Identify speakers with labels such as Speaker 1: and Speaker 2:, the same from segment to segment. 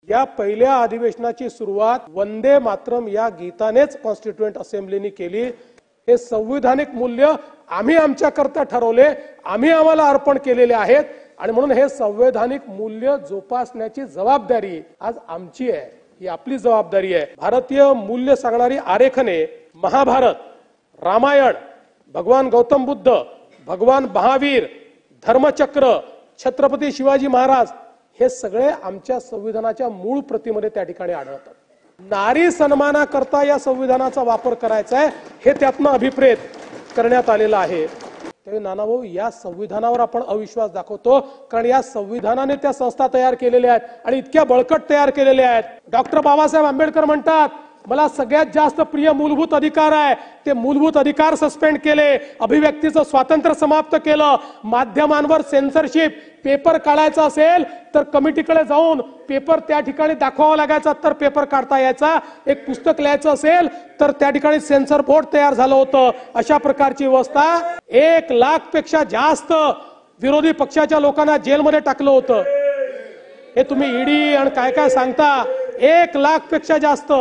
Speaker 1: या पहिल्या अधिवेशनाची सुरुवात वंदे मातरम या गीतानेच कॉन्स्टिट्यूएंट असेंब्लीने केली। हे संविधानिक मूल्य आम्ही आमच्याकरता ठरवले, आम्ही आम्हाला अर्पण केलेले आहेत आणि म्हणून हे संवैधानिक मूल्य जोपासण्याची जबाबदारी आज आमची आहे, ही आपली जबाबदारी आहे। भारतीय मूल्य सांगणारी आरेखने महाभारत, रामायण, भगवान गौतम बुद्ध, भगवान महावीर, धर्मचक्र, छत्रपती शिवाजी महाराज हे सगळे आमच्या संविधानाच्या मूळ प्रतीमध्ये त्या ठिकाणी आढळतात। नारी सन्मानाकरता या संविधानाचा वापर करायचा आहे हे त्यातनं अभिप्रेत करण्यात आलेलं आहे। त्यावेळी नानाभाऊ या संविधानावर आपण अविश्वास दाखवतो, कारण या संविधानाने त्या संस्था तयार केलेल्या आहेत आणि इतक्या बळकट तयार केलेल्या आहेत। डॉक्टर बाबासाहेब आंबेडकर म्हणतात, मला सगळ्यात जास्त प्रिय मूलभूत अधिकार आहे, ते मूलभूत अधिकार सस्पेंड केले, अभिव्यक्तीचं स्वातंत्र्य समाप्त केलं, माध्यमांवर सेन्सरशिप, पेपर काढायचा असेल तर कमिटीकडे जाऊन पेपर त्या ठिकाणी दाखवावा लागायचा तर पेपर काढता यायचा, एक पुस्तक लिहायचं असेल तर त्या ठिकाणी सेन्सर बोर्ड तयार झालं होतं। अशा प्रकारची व्यवस्था 1 लाख पेक्षा जास्त विरोधी पक्षाच्या लोकांना जेलमध्ये टाकलं होतं। हे तुम्ही ईडी आणि काय काय सांगता, 1 लाख पेक्षा जास्त।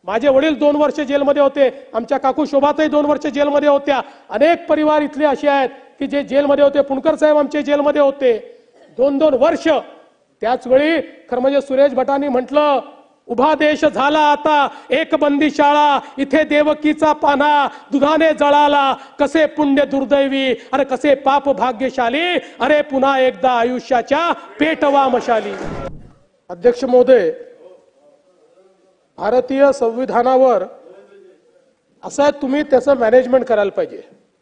Speaker 1: माझे वडील 2 वर्ष जेलमध्ये होते, आमच्या काकू शोभाताई 2 वर्ष जेलमध्ये होत्या, अनेक परिवार इथले असे आहेत की जे जेलमध्ये होते। पुणकर साहेब आमचे जेलमध्ये होते 2-2 वर्ष। त्याच वेळी खरं म्हणजे सुरेश भटांनी म्हटलं, उभा देश झाला आता एक बंदी शाळा, इथे देवकीचा पान्हा दुधाने जळाला, कसे पुण्य दुर्दैवी अरे कसे पाप भाग्यशाली, अरे पुन्हा एकदा आयुष्याच्या पेटवा मशाली। अध्यक्ष महोदय, भारतीय संविधानावर असं आहे, तुम्ही त्याचं मॅनेजमेंट करायला पाहिजे।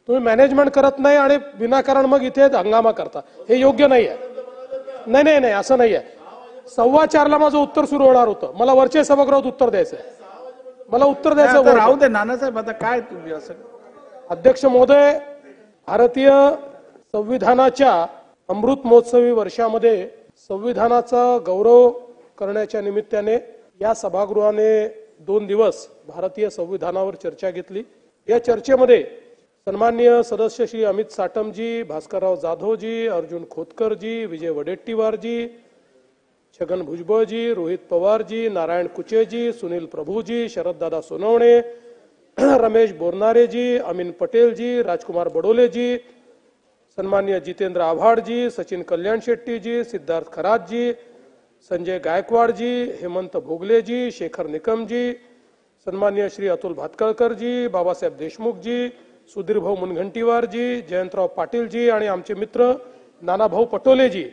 Speaker 1: तुम्ही मॅनेजमेंट करत नाही आणि विनाकारण मग इथे हंगामा करता, हे योग्य नाही आहे। नाही नाही नाही असं नाही आहे। 4:15ला माझं उत्तर सुरू होणार होतं, मला वरचे सभागृहात उत्तर द्यायचं आहे, मला उत्तर द्यायचं।
Speaker 2: राहू दे नानासाहेब, आता काय तुम्ही असं।
Speaker 1: अध्यक्ष महोदय, भारतीय संविधानाच्या अमृत महोत्सवी वर्षामध्ये संविधानाचा गौरव करण्याच्या निमित्ताने या सभागृहाने 2 दिवस भारतीय संविधानावर चर्चा घेतली। या चर्चेमध्ये सन्माननीय सदस्य श्री अमित साटमजी, भास्करराव जाधवजी, अर्जुन खोतकरजी, विजय वडेट्टीवारजी, छगन भुजबळजी, रोहित पवारजी, नारायण कुचेजी, सुनील प्रभूजी, शरददादा सोनवणे, रमेश बोरनारेजी, अमीन पटेलजी, राजकुमार बडोलेजी, सन्माननीय जितेंद्र आव्हाडजी, सचिन कल्याण शेट्टीजी, सिद्धार्थ खरातजी, संजय गायकवाडजी, हेमंत भोगलेजी, शेखर निकमजी, सन्माननीय श्री अतुल भातखळकरजी, बाबासाहेब देशमुखजी, सुधीरभाऊ मुनघंटीवारजी, जयंतराव पाटीलजी आणि आमचे मित्र नानाभाऊ पटोलेजी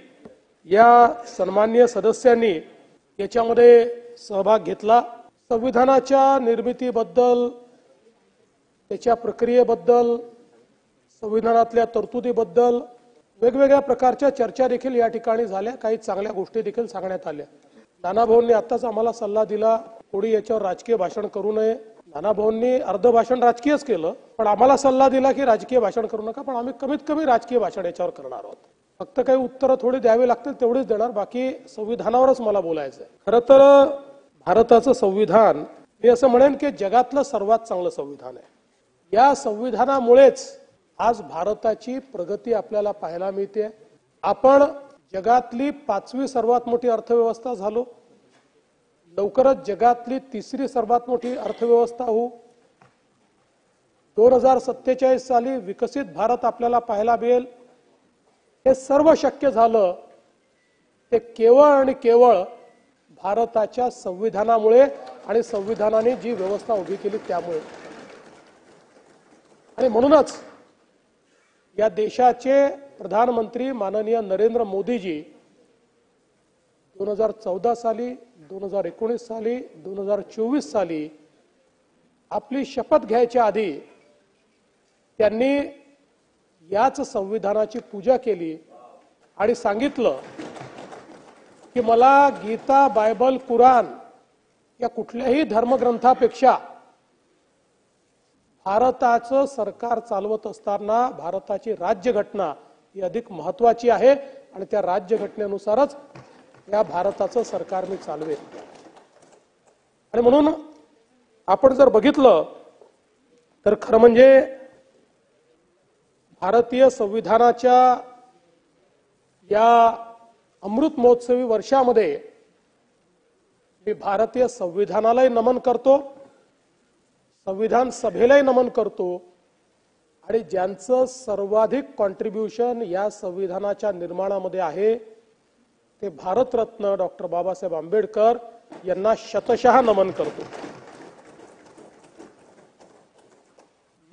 Speaker 1: या सन्माननीय सदस्यांनी याच्यामध्ये सहभाग घेतला। संविधानाच्या निर्मितीबद्दल, त्याच्या प्रक्रियेबद्दल, संविधानातल्या तरतुदीबद्दल वेगवेगळ्या प्रकारच्या चर्चा देखील या ठिकाणी झाल्या, काही चांगल्या गोष्टी देखील सांगण्यात आल्या। नानाभाऊंनी आताच आम्हाला सल्ला दिला, कोणी याच्यावर राजकीय भाषण करू नये। नानाभाऊंनी अर्ध भाषण राजकीयच केलं, पण आम्हाला सल्ला दिला की राजकीय भाषण करू नका, पण आम्ही कमीत कमी राजकीय भाषण याच्यावर करणार आहोत। फक्त काही उत्तरं थोडी द्यावी लागतील तेवढीच देणार, बाकी संविधानावरच मला बोलायचं आहे। खरं तर भारताचं संविधान मी असं म्हणेन की जगातलं सर्वात चांगलं संविधान आहे। या संविधानामुळेच आज भारताची प्रगती आपल्याला पाहायला मिळते। आपण जगातली 5वी सर्वात मोठी अर्थव्यवस्था झालो, लवकरच जगातली 3री सर्वात मोठी अर्थव्यवस्था होऊ। 2047 साली विकसित भारत आपल्याला पाहायला मिळेल। हे सर्व शक्य झालं ते केवळ आणि केवळ भारताच्या संविधानामुळे आणि संविधानाने जी व्यवस्था उभी केली त्यामुळे। आणि म्हणूनच या देशाचे प्रधानमंत्री माननीय नरेंद्र मोदीजी 2014 साली, 2019 साली, 2024 साली आपली शपथ घ्यायच्या आधी त्यांनी याच संविधानाची पूजा केली आणि सांगितलं की मला गीता, बायबल, कुराण या कुठल्याही धर्मग्रंथापेक्षा भारताचं सरकार चालवत असताना भारताची राज्यघटना ही अधिक महत्त्वाची आहे आणि त्या राज्यघटनेनुसारच या भारताचं सरकार मी चालवेल। आणि म्हणून आपण जर बघितलं तर खरं म्हणजे भारतीय संविधानाच्या या अमृत महोत्सवी वर्षामध्ये मी भारतीय संविधानालाही नमन करतो, संविधान सभेलाही नमन करतो आणि ज्यांचं सर्वाधिक कॉन्ट्रीब्युशन या संविधानाच्या निर्माणामध्ये आहे ते भारतरत्न डॉक्टर बाबासाहेब आंबेडकर यांना शतशः नमन करतो।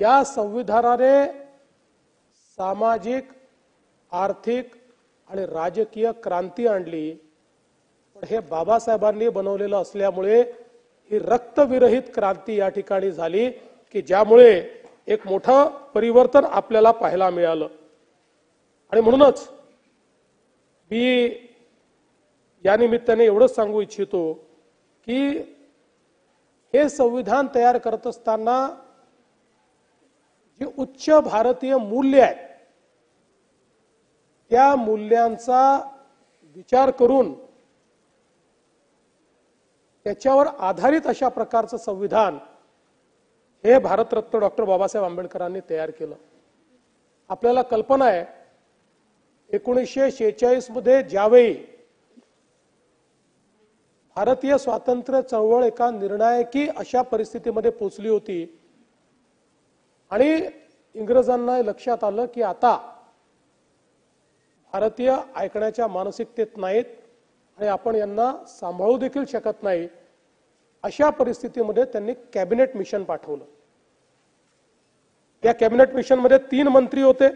Speaker 1: या संविधानाने सामाजिक, आर्थिक आणि राजकीय क्रांती आणली, पण हे बाबासाहेबांनी बनवलेलं असल्यामुळे ही रक्तविरहित क्रांती या ठिकाणी झाली की ज्यामुळे एक मोठं परिवर्तन आपल्याला पाहायला मिळालं। आणि म्हणूनच मी या निमित्ताने एवढंच सांगू इच्छितो की हे संविधान तयार करत असताना जी उच्च भारतीय मूल्य आहेत त्या मूल्यांचा विचार करून त्याच्यावर आधारित अशा प्रकारचं संविधान हे भारतरत्न डॉक्टर बाबासाहेब आंबेडकरांनी तयार केलं। आपल्याला कल्पना आहे 1946 मध्ये ज्यावेळी भारतीय स्वातंत्र्य चळवळ एका निर्णायकी अशा परिस्थितीमध्ये पोहोचली होती आणि इंग्रजांना लक्षात आलं की आता भारतीय ऐकण्याच्या मानसिकतेत नाहीत आणि आपण यांना सांभाळू देखील शकत नाही, अशा परिस्थितीमध्ये त्यांनी कॅबिनेट मिशन पाठवलं। या कॅबिनेट मिशन मध्ये 3 मंत्री होते,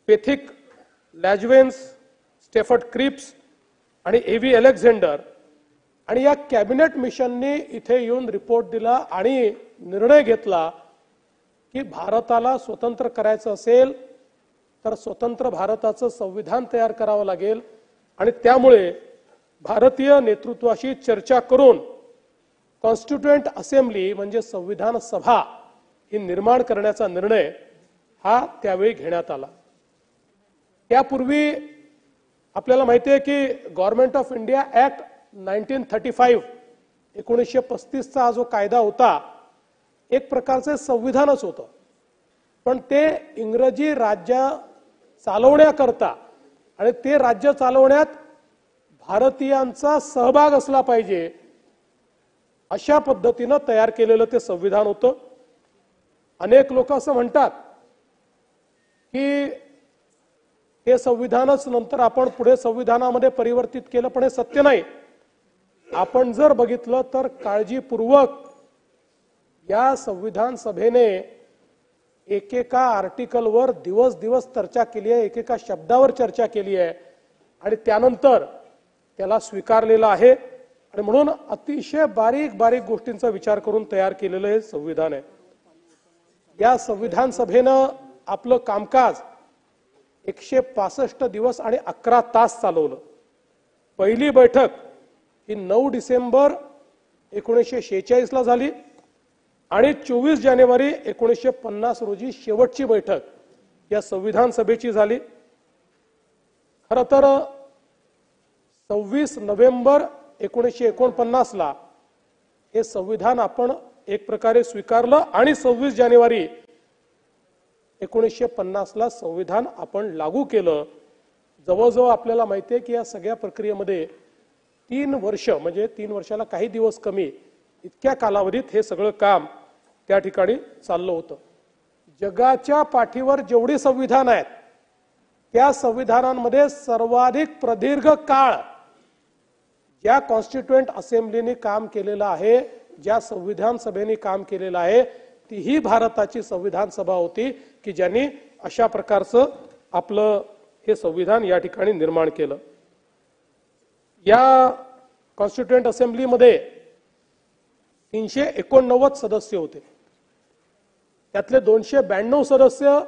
Speaker 1: पेथिक लॅजवेन्स, स्टेफर्ड क्रिप्स आणि एव्ही अलेक्झांडर। आणि या कॅबिनेट मिशनने इथे येऊन रिपोर्ट दिला आणि निर्णय घेतला की भारताला स्वतंत्र करायचं असेल तर स्वतंत्र भारताचं संविधान तयार करावं लागेल आणि त्यामुळे भारतीय नेतृत्वाशी चर्चा करून कॉन्स्टिट्यूएंट असेंब्ली म्हणजे संविधान सभा ही निर्माण करण्याचा निर्णय हा त्यावेळी घेण्यात आला। त्यापूर्वी आपल्याला माहिती आहे की गव्हर्नमेंट ऑफ इंडिया ऍक्ट 1935 1935 चा जो कायदा होता एक प्रकारचे संविधानच होतं, पण ते इंग्रजी राज्य चालवण्याकरता आणि ते राज्य चालवण्यात भारतीयांचा सहभाग असला पाहिजे अशा पद्धतीने तयार केलेलं ते संविधान होतं। अनेक लोक असं म्हणतात की हे संविधानच नंतर आपण पुढे संविधानामध्ये परिवर्तित केलं, पण हे सत्य नाही। आपण जर बघितलं तर काळजीपूर्वक या संविधान सभेने एकेका आर्टिकलवर दिवस दिवस चर्चा केली आहे, एकेका शब्दावर चर्चा केली आहे आणि त्यानंतर त्याला स्वीकारलेलं आहे आणि म्हणून अतिशय बारीक बारीक गोष्टींचा विचार करून तयार केलेलं हे संविधान आहे। या संविधान सभेनं आपलं कामकाज 165 दिवस आणि 11 तास चालवलं। पहिली बैठक ही 9 डिसेंबर 1946 ला झाली आणि 24 जानेवारी 1950 रोजी शेवटची बैठक या संविधान सभेची झाली। खरं तर 26 नोव्हेंबर 1949 ला हे संविधान आपण एक प्रकारे स्वीकारलं आणि 26 जानेवारी 1950 ला संविधान आपण लागू केलं। जवळजवळ आपल्याला माहिती आहे की या सगळ्या प्रक्रियेमध्ये 3 वर्ष म्हणजे 3 वर्षाला काही दिवस कमी इतक्या कालावधीत हे सगळं काम त्या ठिकाणी चाललं होतं। जगाच्या पाठीवर जेवढी संविधान आहेत त्या संविधानांमध्ये सर्वाधिक प्रदीर्घ काळ ज्या कॉन्स्टिट्यूएंट असेंब्लीने काम केलेलं आहे, ज्या संविधान सभेने काम केलेलं आहे ती ही भारताची संविधान सभा होती की ज्यांनी अशा प्रकारचं आपलं हे संविधान या ठिकाणी निर्माण केलं। या कॉन्स्टिट्यूएंट असेंब्लीमध्ये 389 सदस्य होते, त्यातले 292 सदस्य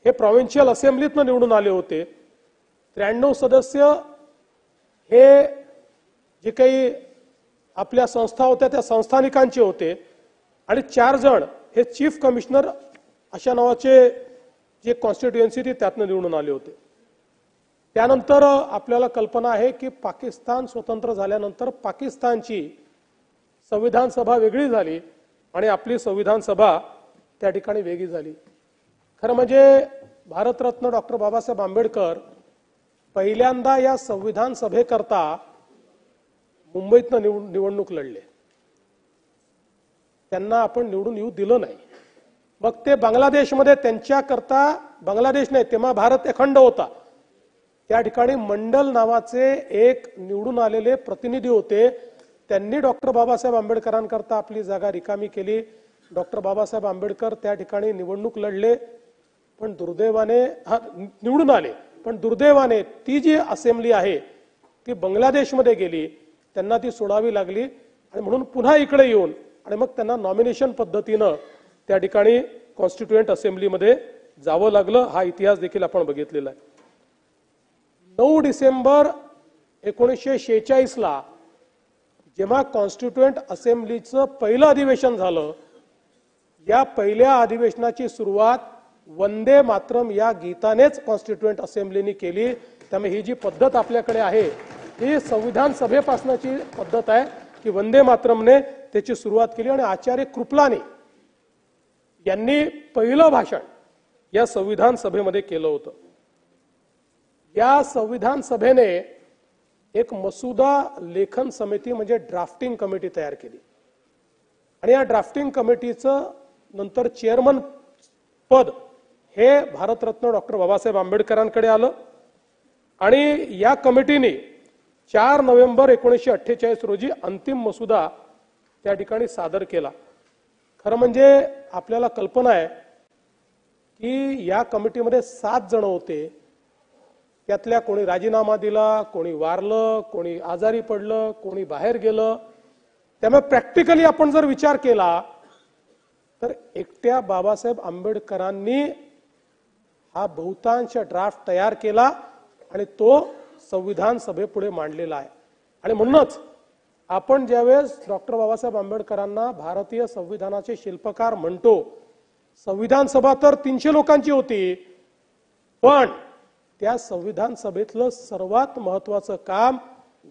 Speaker 1: हे प्रोव्हिन्शियल असेंब्लीतनं निवडून आले होते, 93 सदस्य हे जे काही आपल्या संस्था होत्या त्या संस्थानिकांचे होते आणि 4 जण हे चीफ कमिशनर अशा नावाचे जे कॉन्स्टिट्युएन्सी ती त्यातनं निवडून आले होते। त्यानंतर आपल्याला कल्पना आहे की पाकिस्तान स्वतंत्र झाल्यानंतर पाकिस्तानची संविधान सभा वेगळी झाली आणि आपली संविधान सभा त्या ठिकाणी वेगळी झाली। खरं म्हणजे भारतरत्न डॉक्टर बाबासाहेब आंबेडकर पहिल्यांदा या संविधान सभेकरता मुंबईतनं निवडणूक लढले, त्यांना आपण निवडून येऊ दिलं नाही. मग ते बांगलादेशमध्ये त्यांच्याकरता, बांगलादेश नाही तेव्हा भारत अखंड होता, त्या ठिकाणी मंडल नावाचे एक निवडून आलेले प्रतिनिधी होते. त्यांनी डॉक्टर बाबासाहेब आंबेडकरांकरता आपली जागा रिकामी केली. डॉक्टर बाबासाहेब आंबेडकर त्या ठिकाणी निवडणूक लढले, पण दुर्दैवाने निवडून आले, पण दुर्दैवाने ती जी असेंब्ली आहे ती बांगलादेशमध्ये गेली, त्यांना ती सोडावी लागली आणि म्हणून पुन्हा इकडे येऊन आणि मग त्यांना नॉमिनेशन पद्धतीनं त्या ठिकाणी कॉन्स्टिट्युएंट असेंब्लीमध्ये जावं लागलं. हा इतिहास देखील आपण बघितलेला आहे. 9 डिसेंबर 1946 ला जेव्हा कॉन्स्टिट्युएंट असेंब्लीचं पहिलं अधिवेशन झालं, या पहिल्या अधिवेशनाची सुरुवात वंदे मातरम या गीतानेच कॉन्स्टिट्युएंट असेंब्लीने केली. त्यामुळे ही जी पद्धत आपल्याकडे आहे ही संविधान सभेपासूनची पद्धत आहे की वंदे मातरमने त्याची सुरुवात केली आणि आचार्य कृपलानी यांनी पहिलं भाषण या संविधान सभेमध्ये केलं होतं. या संविधान सभेने एक मसुदा लेखन समिती म्हणजे ड्राफ्टिंग कमिटी तयार केली आणि या ड्राफ्टिंग कमिटीचं नंतर चेअरमन पद हे भारतरत्न डॉक्टर बाबासाहेब आंबेडकरांकडे आलं आणि या कमिटीने 4 नोव्हेंबर 1948 रोजी अंतिम मसुदा त्या ठिकाणी सादर केला. खरं म्हणजे आपल्याला कल्पना आहे की या कमिटीमध्ये 7 जण होते. त्यातल्या कोणी राजीनामा दिला, कोणी वारलं, कोणी आजारी पडलं, कोणी बाहेर गेलं. त्यामुळे प्रॅक्टिकली आपण जर विचार केला तर एकट्या बाबासाहेब आंबेडकरांनी हा बहुतांश ड्राफ्ट तयार केला आणि तो संविधान सभेपुढे मांडलेला आहे. आणि म्हणूनच आपण ज्यावेळेस डॉक्टर बाबासाहेब आंबेडकरांना भारतीय संविधानाचे शिल्पकार म्हणतो, संविधान सभा तर 300 लोकांची होती, पण त्या संविधान सभेतलं सर्वात महत्वाचं काम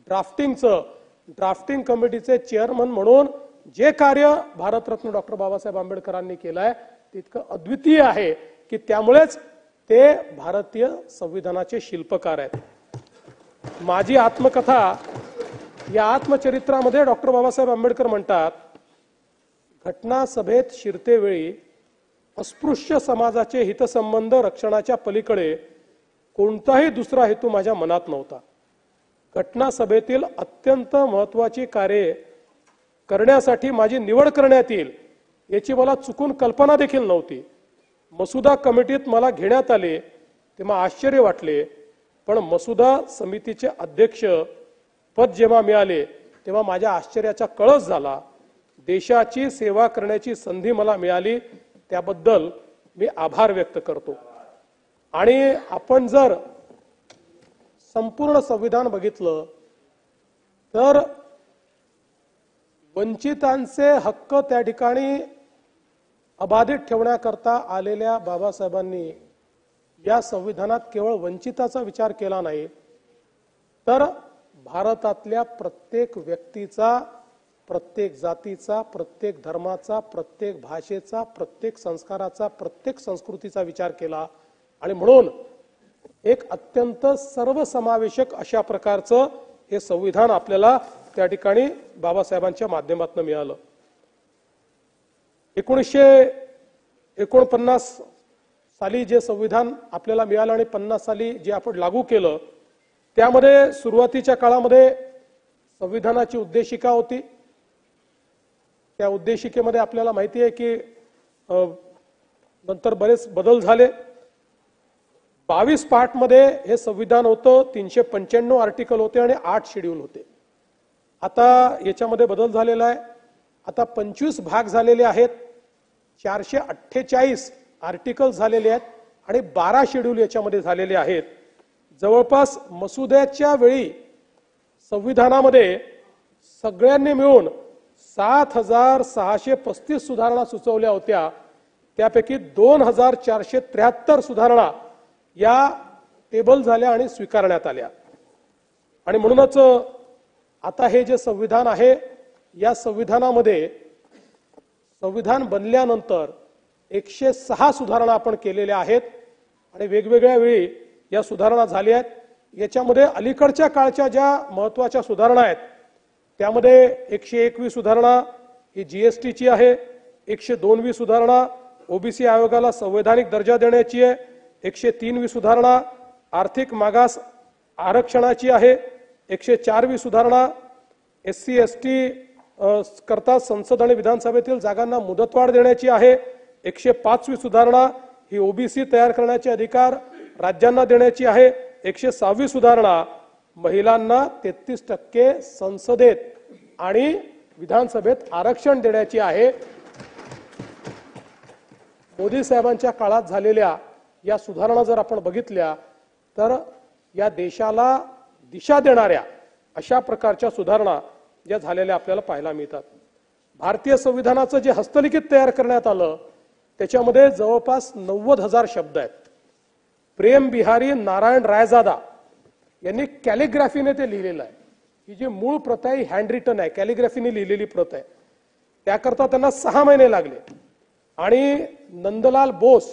Speaker 1: ड्राफ्टिंगचं, ड्राफ्टिंग कमिटीचे चेअरमन म्हणून जे कार्य भारतरत्न डॉक्टर बाबासाहेब आंबेडकरांनी केलंय तितकं अद्वितीय आहे की त्यामुळेच ते भारतीय संविधानाचे शिल्पकार आहेत. माझी आत्मकथा या आत्मचरित्रामध्ये डॉक्टर बाबासाहेब आंबेडकर म्हणतात, घटना सभेत शिरतेवेळी अस्पृश्य समाजाचे हितसंबंध रक्षणाच्या पलीकडे कोणताही दुसरा हेतू माझ्या मनात नव्हता. घटना सभेतील अत्यंत महत्वाची कार्ये करण्यासाठी माझी निवड करण्यात येईल याची मला चुकून कल्पना देखील नव्हती. मसुदा कमिटीत मला घेण्यात आले तेव्हा आश्चर्य वाटले, पण मसुदा समितीचे अध्यक्ष पद जेव्हा मिळाले तेव्हा माझ्या आश्चर्याचा कळस झाला. देशाची सेवा करण्याची संधी मला मिळाली, त्याबद्दल मी आभार व्यक्त करतो. आणि आपण जर संपूर्ण संविधान बघितलं तर वंचितांचे हक्क त्या ठिकाणी अबाधित ठेवण्याकरता आलेल्या बाबासाहेबांनी या संविधानात केवळ वंचिताचा विचार केला नाही, तर भारतातल्या प्रत्येक व्यक्तीचा, प्रत्येक जातीचा, प्रत्येक धर्माचा, प्रत्येक भाषेचा, प्रत्येक संस्काराचा, प्रत्येक संस्कृतीचा विचार केला. आणि म्हणून एक अत्यंत सर्वसमावेशक अशा प्रकारचं हे संविधान आपल्याला त्या ठिकाणी बाबासाहेबांच्या माध्यमातून मिळालं. 1949 साली जे संविधान आपल्याला मिळालं आणि 50 साली जे आपण लागू केलं, त्यामध्ये सुरुवातीच्या काळामध्ये संविधानाची उद्देशिका होती. त्या उद्देशिकेमध्ये आपल्याला माहिती आहे की नंतर बरेच बदल झाले. 22 पार्टमध्ये हे संविधान होतं, 395 आर्टिकल होते आणि 8 शेड्यूल होते. आता याच्यामध्ये बदल झालेला आहे. आता 25 भाग झालेले आहेत, 448 आर्टिकल झालेले आहेत आणि 12 शेड्यूल याच्यामध्ये झालेले आहेत. जवळपास मसुद्याच्या वेळी संविधानामध्ये सगळ्यांनी मिळून 7635 सुधारणा सुचवल्या होत्या. त्यापैकी 2473 सुधारणा या टेबल झाल्या आणि स्वीकारण्यात आल्या. आणि म्हणूनच आता हे जे संविधान आहे, या संविधानामध्ये संविधान बनल्यानंतर 106 सुधारणा आपण केलेल्या आहेत आणि वेगवेगळ्या वेळी या सुधारणा झाल्या आहेत. याच्यामध्ये अलीकडच्या काळच्या ज्या महत्त्वाच्या सुधारणा आहेत त्यामध्ये 101वी सुधारणा ही जीएसटीची आहे, 102वी सुधारणा ओबीसी आयोगाला संवैधानिक दर्जा देण्याची आहे, 103वी सुधारणा आर्थिक मागास आरक्षणाची आहे, 104वी सुधारणा एससी एसटी करता संसद आणि विधानसभेतील जागांना मुदतवाढ देण्याची आहे, 105वी सुधारणा ही ओबीसी तयार करण्याचे अधिकार राज्यांना देण्याची आहे, 106वी सुधारणा महिलांना 33% संसदेत आणि विधानसभेत आरक्षण देण्याची आहे. मोदी साहेबांच्या काळात झालेल्या या सुधारणा जर आपण बघितल्या तर या देशाला दिशा देणाऱ्या अशा प्रकारच्या सुधारणा ज्या झालेल्या आपल्याला पाहायला मिळतात. भारतीय संविधानाचं जे हस्तलिखित तयार करण्यात आलं त्याच्यामध्ये जवळपास 90,000 शब्द आहेत. प्रेम बिहारी नारायण रायजादा यांनी कॅलिग्राफीने ते लिहिलेलं आहे. ही जी मूळ प्रत आहे हँड रिटन आहे, कॅलिग्राफीने लिहिलेली प्रत आहे. त्याकरता त्यांना 6 महिने लागले आणि नंदलाल बोस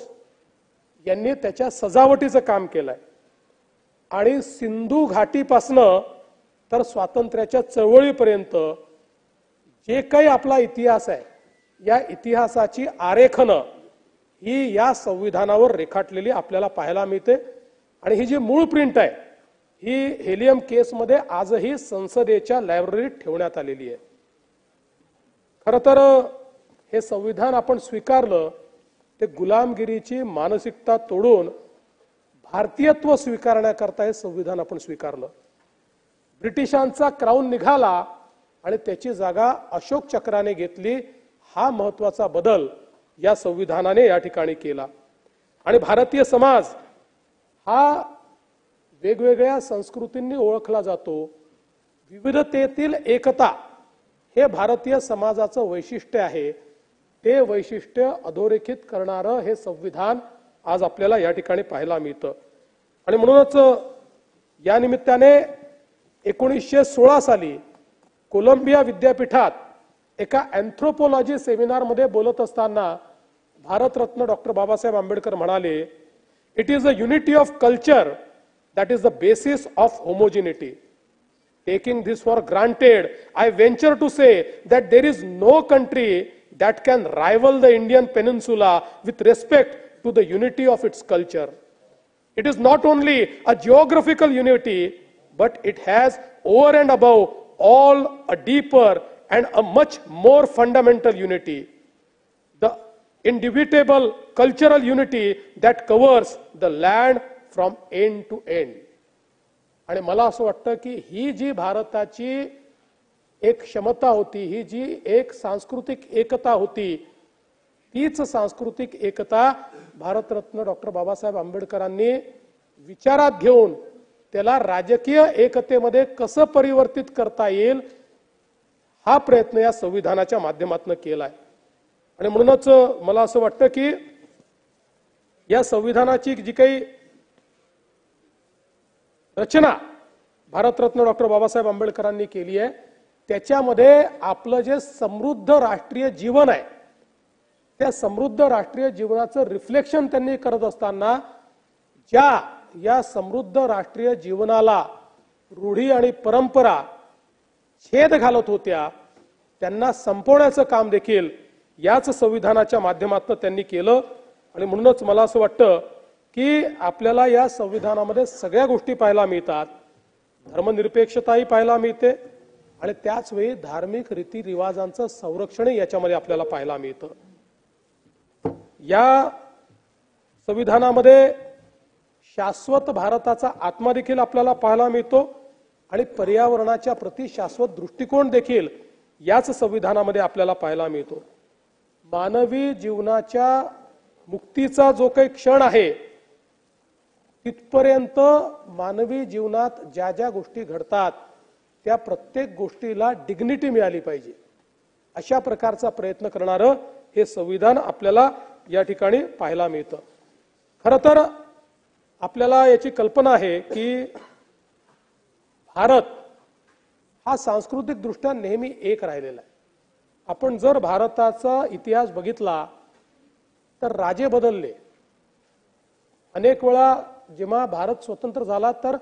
Speaker 1: यांनी त्याच्या सजावटीचं काम केलंय. आणि सिंधू घाटीपासनं तर स्वातंत्र्याच्या चळवळीपर्यंत जे काही आपला इतिहास आहे या इतिहासाची आरेखनं ही या संविधानावर रेखाटलेली आपल्याला पाहायला मिळते. आणि ही जी मूळ प्रिंट आहे ही हेलियम केसमध्ये आजही संसदेच्या लायब्ररीत ठेवण्यात आलेली आहे. खरं तर हे संविधान आपण स्वीकारलं ते गुलामगिरीची मानसिकता तोडून भारतीयत्व स्वीकारण्याकरता हे संविधान आपण स्वीकारलं. ब्रिटिशांचा क्राऊन निघाला आणि त्याची जागा अशोक चक्राने घेतली. हा महत्वाचा बदल या संविधानाने या ठिकाणी केला. आणि भारतीय समाज हा वेगवेगळ्या संस्कृतींनी ओळखला जातो. विविधतेतील एकता हे भारतीय समाजाचं वैशिष्ट्य आहे. ते वैशिष्ट्य अधोरेखित करणारं हे संविधान आज आपल्याला या ठिकाणी पाहायला मिळतं. आणि म्हणूनच या निमित्ताने 1916 साली कोलंबिया विद्यापीठात एका अँथ्रोपोलॉजी सेमिनारमध्ये बोलत असताना भारतरत्न डॉक्टर बाबासाहेब आंबेडकर म्हणाले, it is a unity of culture that is the basis of homogeneity. Taking this for granted, I venture to say that there is no country that can rival the Indian peninsula with respect to the unity of its culture. It is not only a geographical unity, but it has over and above all a deeper and a much more fundamental unity. The indubitable cultural unity that covers the land from end to end. आणि मला असं वाटतं की ही जी भारताची एक क्षमता होती, ही जी एक सांस्कृतिक एकता होती, तीच सांस्कृतिक एकता भारतरत्न डॉक्टर बाबासाहेब आंबेडकरांनी विचारात घेऊन त्याला राजकीय एकतेमध्ये कसं परिवर्तित करता येईल हा प्रयत्न या संविधानाच्या माध्यमातून केलाय. आणि म्हणूनच मला असं वाटतं की या संविधानाची जी काही रचना भारतरत्न डॉक्टर बाबासाहेब आंबेडकरांनी केली आहे त्याच्यामध्ये आपलं जे समृद्ध राष्ट्रीय जीवन आहे त्या समृद्ध राष्ट्रीय जीवनाचं रिफ्लेक्शन त्यांनी करत असताना ज्या या समृद्ध राष्ट्रीय जीवनाला रूढी आणि परंपरा छेद घालत होत्या त्यांना संपवण्याचं काम देखील याच संविधानाच्या माध्यमातून त्यांनी केलं. आणि म्हणूनच मला असं वाटतं की आपल्याला या संविधानामध्ये सगळ्या गोष्टी पाहायला मिळतात. धर्मनिरपेक्षताही पाहायला मिळते आणि त्याच वेळी धार्मिक रीतिरिवाजांचं संरक्षणही याच्यामध्ये आपल्याला पाहायला मिळतं. या संविधानामध्ये शाश्वत भारताचा आत्मा देखील आपल्याला पाहायला मिळतो आणि पर्यावरणाच्या प्रति शाश्वत दृष्टिकोन देखील याच संविधानामध्ये आपल्याला पाहायला मिळतो. मानवी जीवनाच्या मुक्तीचा जो काही क्षण आहे तिथपर्यंत मानवी जीवनात ज्या ज्या गोष्टी घडतात त्या प्रत्येक गोष्टीला डिग्निटी मिळाली पाहिजे अशा प्रकारचा प्रयत्न करणारं हे संविधान आपल्याला या ठिकाणी पाहायला मिळतं. खरं तर आपल्याला याची कल्पना आहे की भारत हा सांस्कृतिक दृष्ट्या नेहमी एक राहिलेला आहे. आपण जर भारताचा इतिहास बघितला तर राजे बदलले. अनेक वेळा जेव्हा भारत स्वतंत्र झाला तर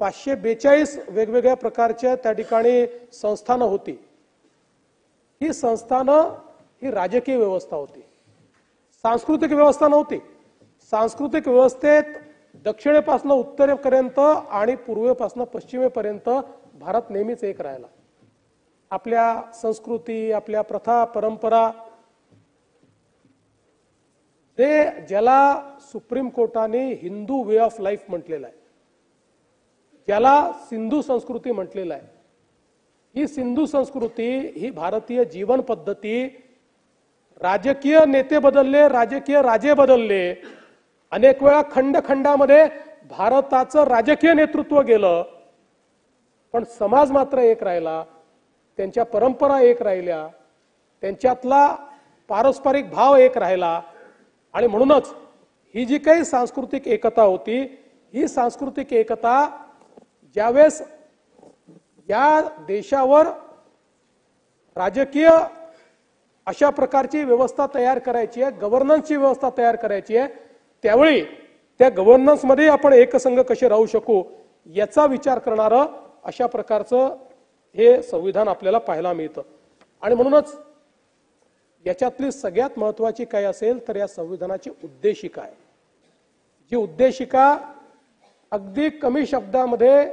Speaker 1: 542 वेगवेगळ्या प्रकारच्या त्या ठिकाणी संस्थानं होती. ही संस्थानं ही राजकीय व्यवस्था होती, सांस्कृतिक व्यवस्था नव्हती. सांस्कृतिक व्यवस्थेत दक्षिणेपासून उत्तरेपर्यंत आणि पूर्वेपासून पश्चिमेपर्यंत भारत नेहमीच एक राहिला. आपल्या संस्कृती, आपल्या प्रथा, परंपरा, ते ज्याला सुप्रीम कोर्टाने हिंदू वे ऑफ लाईफ म्हटलेलं आहे, ज्याला सिंधू संस्कृती म्हटलेलं आहे. ही सिंधू संस्कृती, ही भारतीय जीवन पद्धती, राजकीय नेते बदलले, राजकीय राजे बदलले, अनेक वेळा खंडामध्ये भारताचं राजकीय नेतृत्व गेलं, पण समाज मात्र एक राहिला, त्यांच्या परंपरा एक राहिल्या, त्यांच्यातला पारस्परिक भाव एक राहिला. आणि म्हणूनच ही जी काही सांस्कृतिक एकता होती, ही सांस्कृतिक एकता ज्यावेळेस या देशावर राजकीय अशा प्रकारची व्यवस्था तयार करायची आहे, गव्हर्नन्सची व्यवस्था तयार करायची आहे, त्यावेळी त्या गव्हर्नन्समध्ये आपण एकसंघ कसे राहू शकू याचा विचार करणारं अशा प्रकारचं हे संविधान आपल्याला पाहायला मिळतं. आणि म्हणूनच याच्यातली सगळ्यात महत्वाची काय असेल तर या संविधानाची उद्देशिका आहे. जी उद्देशिका अगदी कमी शब्दामध्ये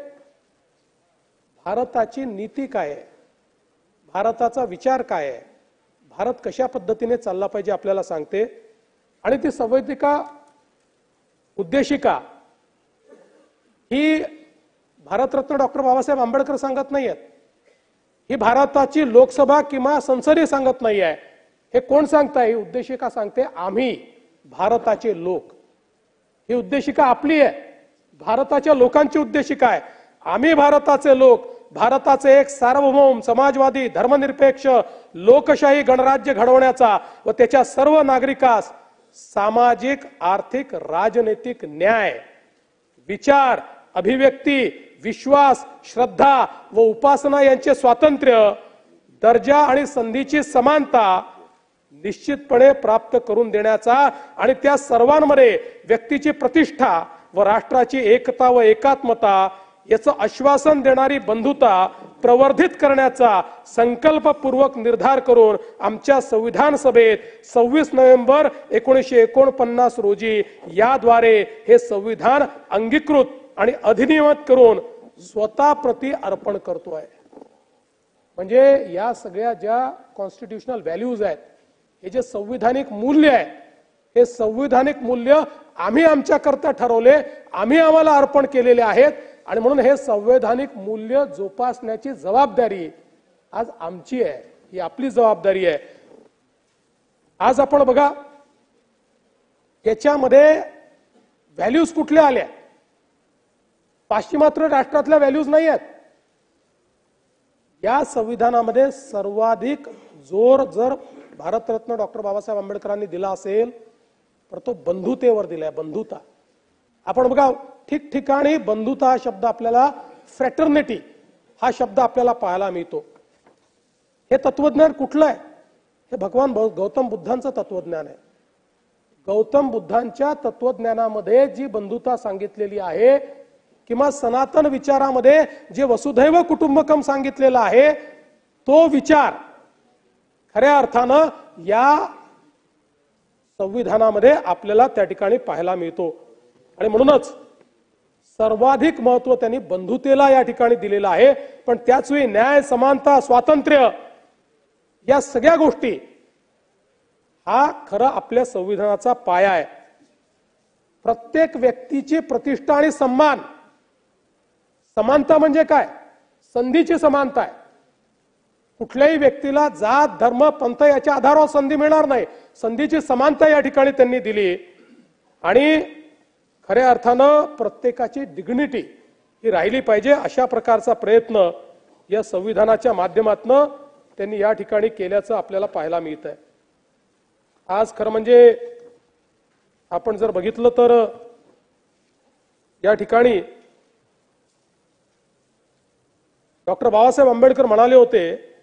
Speaker 1: भारताची नीती काय आहे, भारताचा विचार काय आहे, भारत कशा पद्धतीने चालला पाहिजे आपल्याला सांगते. आणि ती संवैधानिक उद्देशिका ही भारतरत्न डॉक्टर बाबासाहेब आंबेडकर सांगत नाहीयेत, ही भारताची लोकसभा किंवा संसदही सांगत नाही आहे. हे कोण सांगताय? ही उद्देशिका सांगते आम्ही भारताचे लोक. ही उद्देशिका आपली आहे, भारताच्या लोकांची उद्देशिका आहे. आम्ही भारताचे लोक, भारताचे एक सार्वभौम समाजवादी धर्मनिरपेक्ष लोकशाही गणराज्य घडवण्याचा व त्याच्या सर्व नागरिकास सामाजिक आर्थिक राजनैतिक न्याय, विचार, अभिव्यक्ती, विश्वास, श्रद्धा व उपासना यांचे स्वातंत्र्य, दर्जा आणि संधीची समानता निश्चितपणे प्राप्त करून देण्याचा आणि त्या सर्वांमध्ये व्यक्तीची प्रतिष्ठा व राष्ट्राची एकता व एकात्मता याचं आश्वासन देणारी बंधुता प्रवर्धित करण्याचा संकल्पपूर्वक निर्धार करून आमच्या संविधान सभेत 26 नोव्हेंबर 1949 रोजी याद्वारे हे संविधान अंगीकृत आणि अधिनियमित करून स्वतः प्रति अर्पण करतोय. म्हणजे या सगळ्या ज्या कॉन्स्टिट्यूशनल व्हॅल्यूज आहेत, हे जे संविधानिक मूल्य आहे, हे संविधानिक मूल्य आम्ही आमच्या करता ठरवले, आम्ही आम्हाला अर्पण केलेले आहेत. आणि म्हणून हे संवैधानिक मूल्य जोपासण्याची जबाबदारी आज आमची आहे, ही आपली जबाबदारी आहे. आज आपण बघा याच्यामध्ये व्हॅल्यूज कुठल्या आल्या? पाश्चिमात्य राष्ट्रातल्या व्हॅल्यूज नाही आहेत. या संविधानामध्ये सर्वाधिक जोर जर भारतरत्न डॉक्टर बाबासाहेब आंबेडकरांनी दिला असेल तर तो बंधुतेवर दिलाय. बंधुता आपण बघा ठिकठिकाणी बंधुता हा शब्द आपल्याला, फ्रॅटर्निटी हा शब्द आपल्याला पाहायला मिळतो. हे तत्वज्ञान कुठलं आहे? हे भगवान गौतम बुद्धांचं तत्वज्ञान आहे. गौतम बुद्धांच्या तत्वज्ञानामध्ये जी बंधुता सांगितलेली आहे किंवा सनातन विचारामध्ये जे वसुधैव कुटुंबकम सांगितलेला आहे, तो विचार खऱ्या अर्थानं या संविधानामध्ये आपल्याला त्या ठिकाणी पाहायला मिळतो. आणि म्हणूनच सर्वाधिक महत्व त्यांनी बंधुतेला या ठिकाणी दिलेलं आहे. पण त्याच वेळी न्याय, समानता, स्वातंत्र्य या सगळ्या गोष्टी हा खरा आपल्या संविधानाचा पाया आहे. प्रत्येक व्यक्तीची प्रतिष्ठा आणि सन्मान. समानता म्हणजे काय? संधीची समानता आहे. कुठल्याही व्यक्तीला जात, धर्म, पंथ याच्या आधारावर संधी मिळणार नाही. संधीची समानता या ठिकाणी त्यांनी दिली. आणि खऱ्या अर्थानं प्रत्येकाची डिग्निटी ही राहिली पाहिजे, अशा प्रकारचा प्रयत्न या संविधानाच्या माध्यमातून त्यांनी या ठिकाणी केल्याचं आपल्याला पाहायला मिळत आहे. आज खरं म्हणजे आपण जर बघितलं तर या ठिकाणी डॉक्टर बाबासाहेब आंबेडकर म्हणाले होते,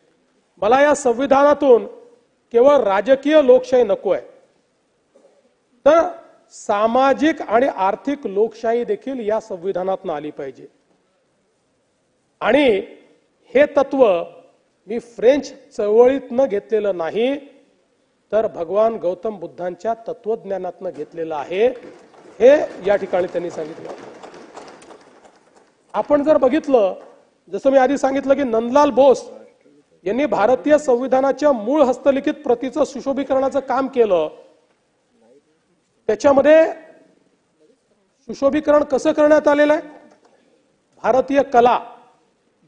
Speaker 1: मला या संविधानातून केवळ राजकीय लोकशाही नको आहे, तर सामाजिक आणि आर्थिक लोकशाही देखील या संविधानातून आली पाहिजे. आणि हे तत्व मी फ्रेंच चळवळीतनं घेतलेलं नाही, तर भगवान गौतम बुद्धांच्या तत्वज्ञानातनं घेतलेलं आहे, हे या ठिकाणी त्यांनी सांगितलं. आपण जर बघितलं, जसं मी आधी सांगितलं की नंदलाल बोस यांनी भारतीय संविधानाच्या मूळ हस्तलिखित प्रतीचं सुशोभीकरणाचं काम केलं. त्याच्यामध्ये सुशोभीकरण कसं करण्यात आलेलं आहे? भारतीय कला,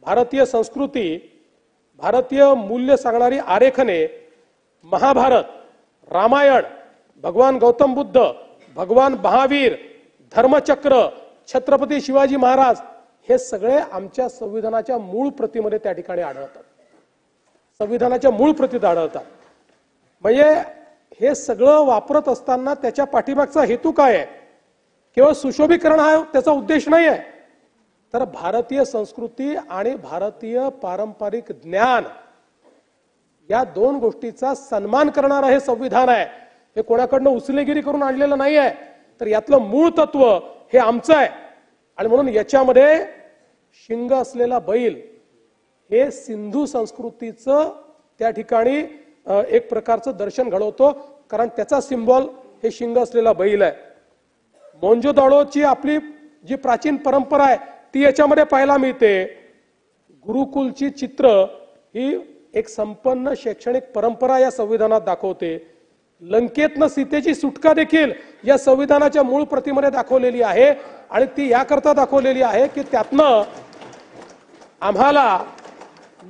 Speaker 1: भारतीय संस्कृती, भारतीय मूल्य सांगणारी आरेखने, महाभारत, रामायण, भगवान गौतम बुद्ध, भगवान महावीर, धर्मचक्र, छत्रपती शिवाजी महाराज, हे सगळे आमच्या संविधानाच्या मूळ प्रतीमध्ये त्या ठिकाणी आढळतात. संविधानाच्या मूळ प्रतीत आढळतात. म्हणजे हे सगळं वापरत असताना त्याच्या पाठीमागचा हेतू काय आहे? केवळ सुशोभीकरण हा त्याचा उद्देश नाही आहे, तर भारतीय संस्कृती आणि भारतीय पारंपरिक ज्ञान या दोन गोष्टीचा सन्मान करणारं हे संविधान आहे. हे कोणाकडनं उचलेगिरी करून आणलेलं नाही आहे, तर यातलं मूळ तत्व हे आमचं आहे. आणि म्हणून याच्यामध्ये शिंग असलेला बैल हे सिंधू संस्कृतीचं त्या ठिकाणी एक प्रकारचं दर्शन घडवतो, कारण त्याचा सिंबॉल हे शिंग असलेला बैल आहे. मोंजोदाडोची आपली जी प्राचीन परंपरा आहे ती याच्यामध्ये पाहायला मिळते. गुरुकुलची चित्र ही एक संपन्न शैक्षणिक परंपरा या संविधानात दाखवते. लंकेतनं सीतेची सुटका देखील या संविधानाच्या मूळ प्रतीमध्ये दाखवलेली आहे, आणि ती याकरता दाखवलेली आहे की त्यातनं आम्हाला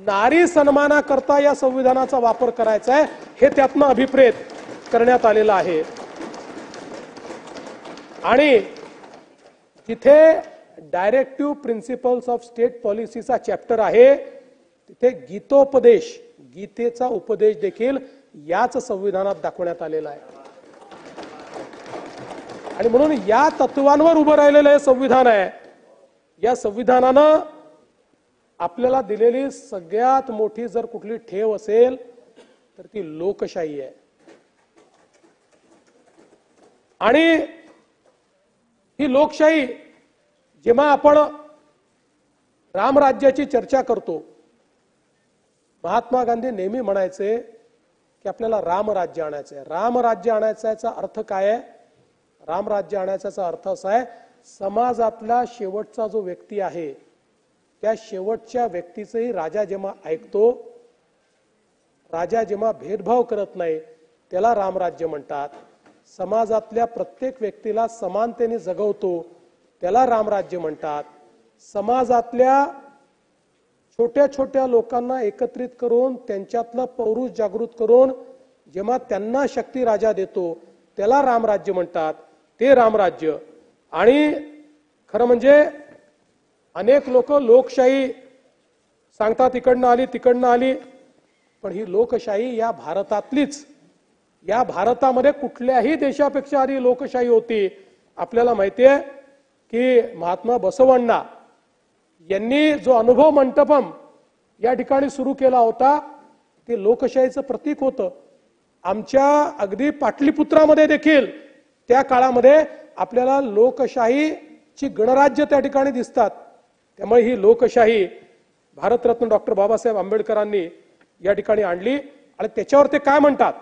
Speaker 1: नारी सन्मानाकरता या संविधानाचा वापर करायचा आहे, हे त्यातनं अभिप्रेत करण्यात आलेलं आहे. आणि जिथे डायरेक्टिव्ह प्रिन्सिपल्स ऑफ स्टेट पॉलिसीचा चॅप्टर आहे, तिथे गीतोपदेश, गीतेचा उपदेश देखील याच संविधानात दाखवण्यात आलेला आहे. आणि म्हणून या तत्वांवर उभं राहिलेलं हे संविधान आहे. या संविधानानं आपल्याला दिलेली सगळ्यात मोठी जर कुठली ठेव असेल तर ती लोकशाही आहे. आणि ही लोकशाही, जेव्हा आपण रामराज्याची चर्चा करतो, महात्मा गांधी नेहमी म्हणायचे की आपल्याला रामराज्य आणायचंय. रामराज्य आणायचा अर्थ काय आहे? रामराज्य आणायचा अर्थ असा आहे, समाजातला शेवटचा जो व्यक्ती आहे त्या शेवटच्या व्यक्तीचंही राजा जेव्हा ऐकतो, राजा जेव्हा भेदभाव करत नाही, त्याला रामराज्य म्हणतात. समाजातल्या प्रत्येक व्यक्तीला समानतेने जगवतो, त्याला रामराज्य म्हणतात. समाजातल्या छोट्या छोट्या लोकांना एकत्रित करून त्यांच्यातलं पौरुष जागृत करून जेव्हा त्यांना शक्ती राजा देतो, त्याला रामराज्य म्हणतात. ते रामराज्य. आणि खरं म्हणजे अनेक लोक लोकशाही सांगतात, इकडनं आली तिकडनं आली, पण ही लोकशाही या भारतातलीच, या भारतामध्ये कुठल्याही देशापेक्षा आधी लोकशाही होती. आपल्याला माहितीये की महात्मा बसवण्णा यांनी जो अनुभव मंटपम या ठिकाणी सुरू केला होता, ते लोकशाहीचं प्रतीक होतं. आमच्या अगदी पाटलीपुत्रामध्ये देखील त्या काळामध्ये आपल्याला लोकशाहीची गणराज्य त्या ठिकाणी दिसतात. त्यामुळे ही लोकशाही भारतरत्न डॉक्टर बाबासाहेब आंबेडकरांनी या ठिकाणी आणली. आणि त्याच्यावर ते काय म्हणतात?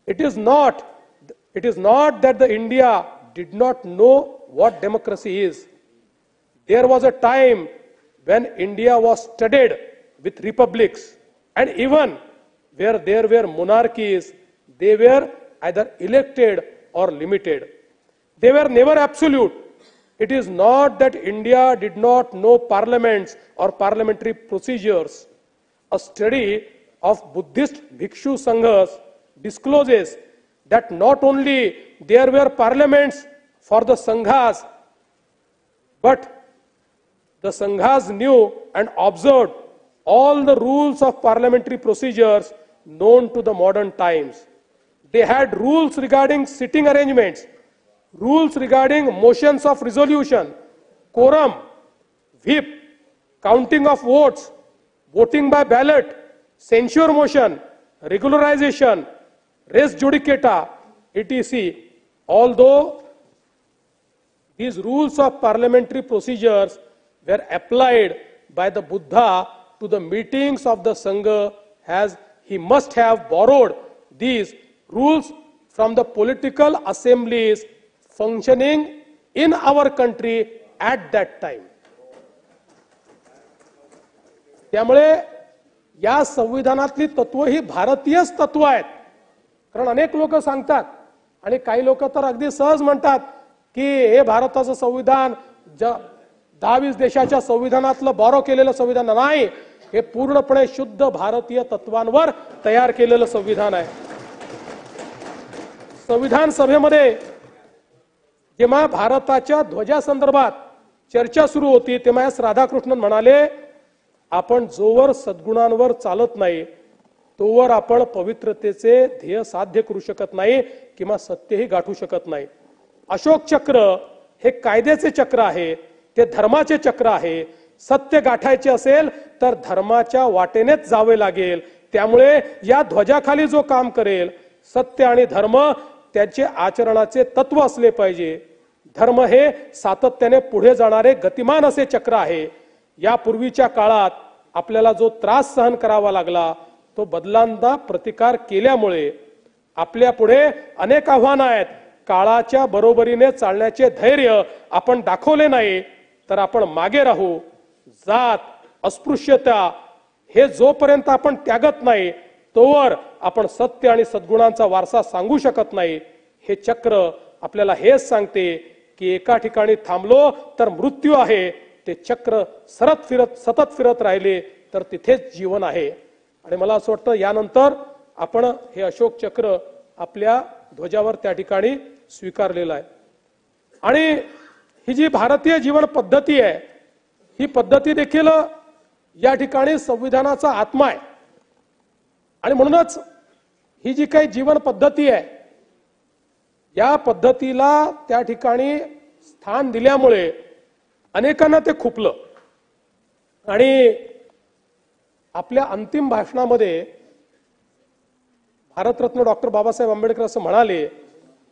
Speaker 1: It is not that the India did not know what democracy is. There was a time when India was studded with republics, and even where there were monarchies, they were either elected or limited. They were never absolute. It is not that India did not know parliaments or parliamentary procedures. A study of Buddhist Bhikshu Sanghas discloses that not only there were parliaments for the Sanghas, but the Sanghas knew and observed all the rules of parliamentary procedures known to the modern times. They had rules regarding sitting arrangements, rules regarding motions of resolution, quorum, whip, counting of votes, voting by ballot, censure motion, regularization, res judicata, etc. Although these rules of parliamentary procedures were applied by the Buddha to the meetings of the Sangha as he must have borrowed these rules from the political assemblies functioning in our country at that time. त्यामुळे या संविधानातली तत्व ही भारतीयच तत्व आहेत. कारण अनेक लोक सांगतात आणि काही लोक तर अगदी सहज म्हणतात की हे भारताचं संविधान 10-20 देशाच्या संविधानातलं बॉरो केलेलं संविधान नाही, हे पूर्णपणे शुद्ध भारतीय तत्वांवर तयार केलेलं संविधान आहे. संविधान सभेमध्ये जेव्हा भारताच्या ध्वजासंदर्भात चर्चा सुरू होती तेव्हा एस राधाकृष्णन म्हणाले, आपण जोवर सद्गुणांवर चालत नाही तोवर आपण पवित्रतेचे ध्येय साध्य करू शकत नाही किंवा सत्यही गाठू शकत नाही. अशोक चक्र हे कायद्याचे चक्र आहे, ते धर्माचे चक्र आहे. सत्य गाठायचे असेल तर धर्माच्या वाटेनेच जावे लागेल. त्यामुळे या ध्वजाखाली जो काम करेल, सत्य आणि धर्म त्याचे आचरणाचे तत्व असले पाहिजे. धर्म हे सातत्याने पुढे जाणारे गतिमान असे चक्र आहे. यापूर्वीच्या काळात आपल्याला जो त्रास सहन करावा लागला तो बदलांना प्रतिकार केल्यामुळे आपल्या पुढे अनेक आव्हानं आहेत. काळाच्या बरोबरीने चालण्याचे धैर्य आपण दाखवले नाही तर आपण मागे राहू. जात, अस्पृश्यता हे जोपर्यंत आपण त्यागत नाही तोवर आपण सत्य आणि सद्गुणांचा वारसा सांगू शकत नाही. हे चक्र आपल्याला हेच सांगते की एका ठिकाणी थांबलो तर मृत्यू आहे. ते चक्र सतत फिरत राहिले तर तिथेच जीवन आहे. आणि मला असं वाटतं यानंतर आपण हे अशोक चक्र आपल्या ध्वजावर त्या ठिकाणी स्वीकारलेलं आहे. आणि ही जी भारतीय जीवन पद्धती आहे, ही पद्धती देखील या ठिकाणी संविधानाचा आत्मा आहे. आणि म्हणूनच ही जी काही जीवन पद्धती आहे, या पद्धतीला त्या ठिकाणी स्थान दिल्यामुळे अनेकांना ते खुपलं. आणि आपल्या अंतिम भाषणामध्ये भारतरत्न डॉक्टर बाबासाहेब आंबेडकर असं म्हणाले,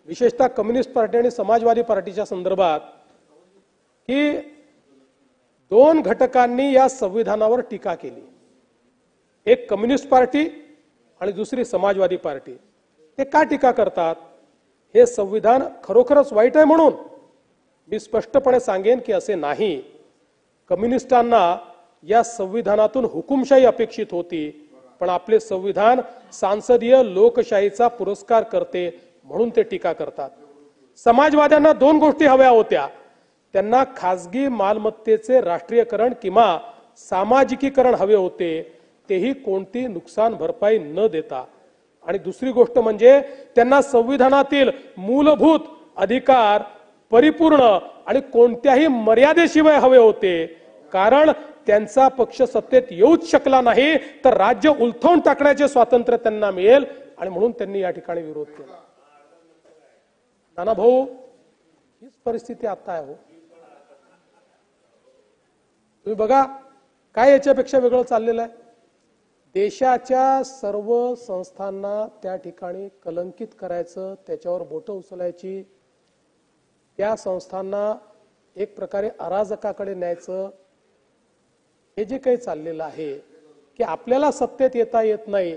Speaker 1: विशेषतः कम्युनिस्ट पार्टी आणि समाजवादी पार्टीच्या संदर्भात, की दोन घटकांनी या संविधानावर टीका केली. एक कम्युनिस्ट पार्टी आणि दुसरी समाजवादी पार्टी. ते का टीका करतात? हे संविधान खरोखरच वाईट आहे म्हणून? मी स्पष्टपणे सांगेन की असे नाही. कम्युनिस्टांना या संविधानातून हुकुमशाही अपेक्षित होती, पण आपले संविधान सांसदीय लोकशाहीचा पुरस्कार करते म्हणून ते टीका करतात. समाजवाद्यांना दोन गोष्टी हव्या होत्या. त्यांना खासगी मालमत्तेचे राष्ट्रीयकरण किंवा सामाजिकीकरण हवे होते, तेही कोणती नुकसान भरपाई न देता. आणि दुसरी गोष्ट म्हणजे त्यांना संविधानातील मूलभूत अधिकार परिपूर्ण आणि कोणत्याही मर्यादेशिवाय हवे होते. कारण त्यांचा पक्ष सत्तेत येऊच शकला नाही तर राज्य उलथवून टाकण्याचे स्वातंत्र्य त्यांना मिळेल, आणि म्हणून त्यांनी या ठिकाणी विरोध केला. नाना भाऊ, हीच परिस्थिती आता आहे. हो, तुम्ही बघा काय याच्यापेक्षा वेगळं चाललेलं आहे. देशाच्या सर्व संस्थांना त्या ठिकाणी कलंकित करायचं, त्याच्यावर बोटं उचलायची, त्या संस्थांना एक प्रकारे अराजकाकडे न्यायचं, हे जे काही चाललेलं आहे की आपल्याला सत्तेत येता येत नाही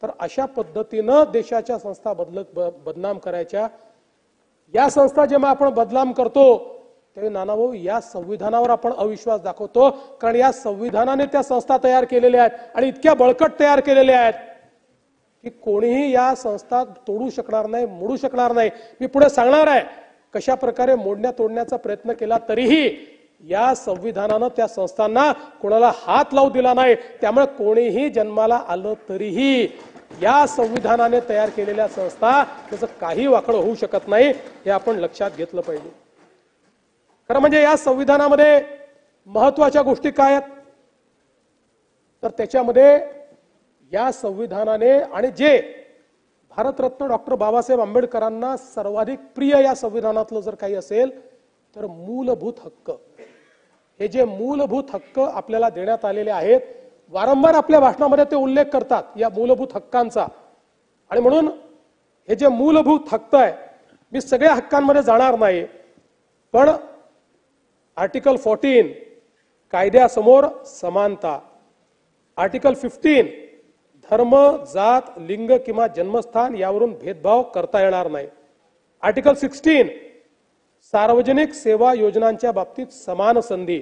Speaker 1: तर अशा पद्धतीनं देशाच्या संस्था बदनाम करायच्या. या संस्था जेव्हा आपण बदनाम करतो त्यावेळी नानाभाऊ या संविधानावर आपण अविश्वास दाखवतो. कारण या संविधानाने त्या संस्था तयार केलेल्या आहेत आणि इतक्या बळकट तयार केलेल्या आहेत की कोणीही या संस्था तोडू शकणार नाही, मोडू शकणार नाही. मी पुढे सांगणार आहे कशा प्रकारे मोडण्या तोडण्याचा प्रयत्न केला तरीही या संविधानानं त्या संस्थांना कोणाला हात लावू दिला नाही. त्यामुळे कोणीही जन्माला आलं तरीही या संविधानाने तयार केलेल्या संस्था त्याचं काही वाकडं होऊ शकत नाही, हे आपण लक्षात घेतलं पाहिजे. खरं म्हणजे या संविधानामध्ये महत्वाच्या गोष्टी काय आहेत तर त्याच्यामध्ये या संविधानाने आणि जे भारतरत्न डॉक्टर बाबासाहेब आंबेडकरांना सर्वाधिक प्रिय या संविधानातलं जर काही असेल तर मूलभूत हक्क. हे जे मूलभूत हक्क आपल्याला देण्यात आलेले आहेत, वारंवार आपल्या भाषणामध्ये ते उल्लेख करतात या मूलभूत हक्कांचा. आणि म्हणून हे जे मूलभूत हक्क आहे, मी सगळ्या हक्कांमध्ये जाणार नाही, पण आर्टिकल 14 कायद्यासमोर समानता. आर्टिकल 15 धर्म, जात, लिंग किंवा जन्मस्थान यावरून भेदभाव करता येणार नाही. आर्टिकल 16 सार्वजनिक सेवा योजनांच्या बाबतीत समान संधी.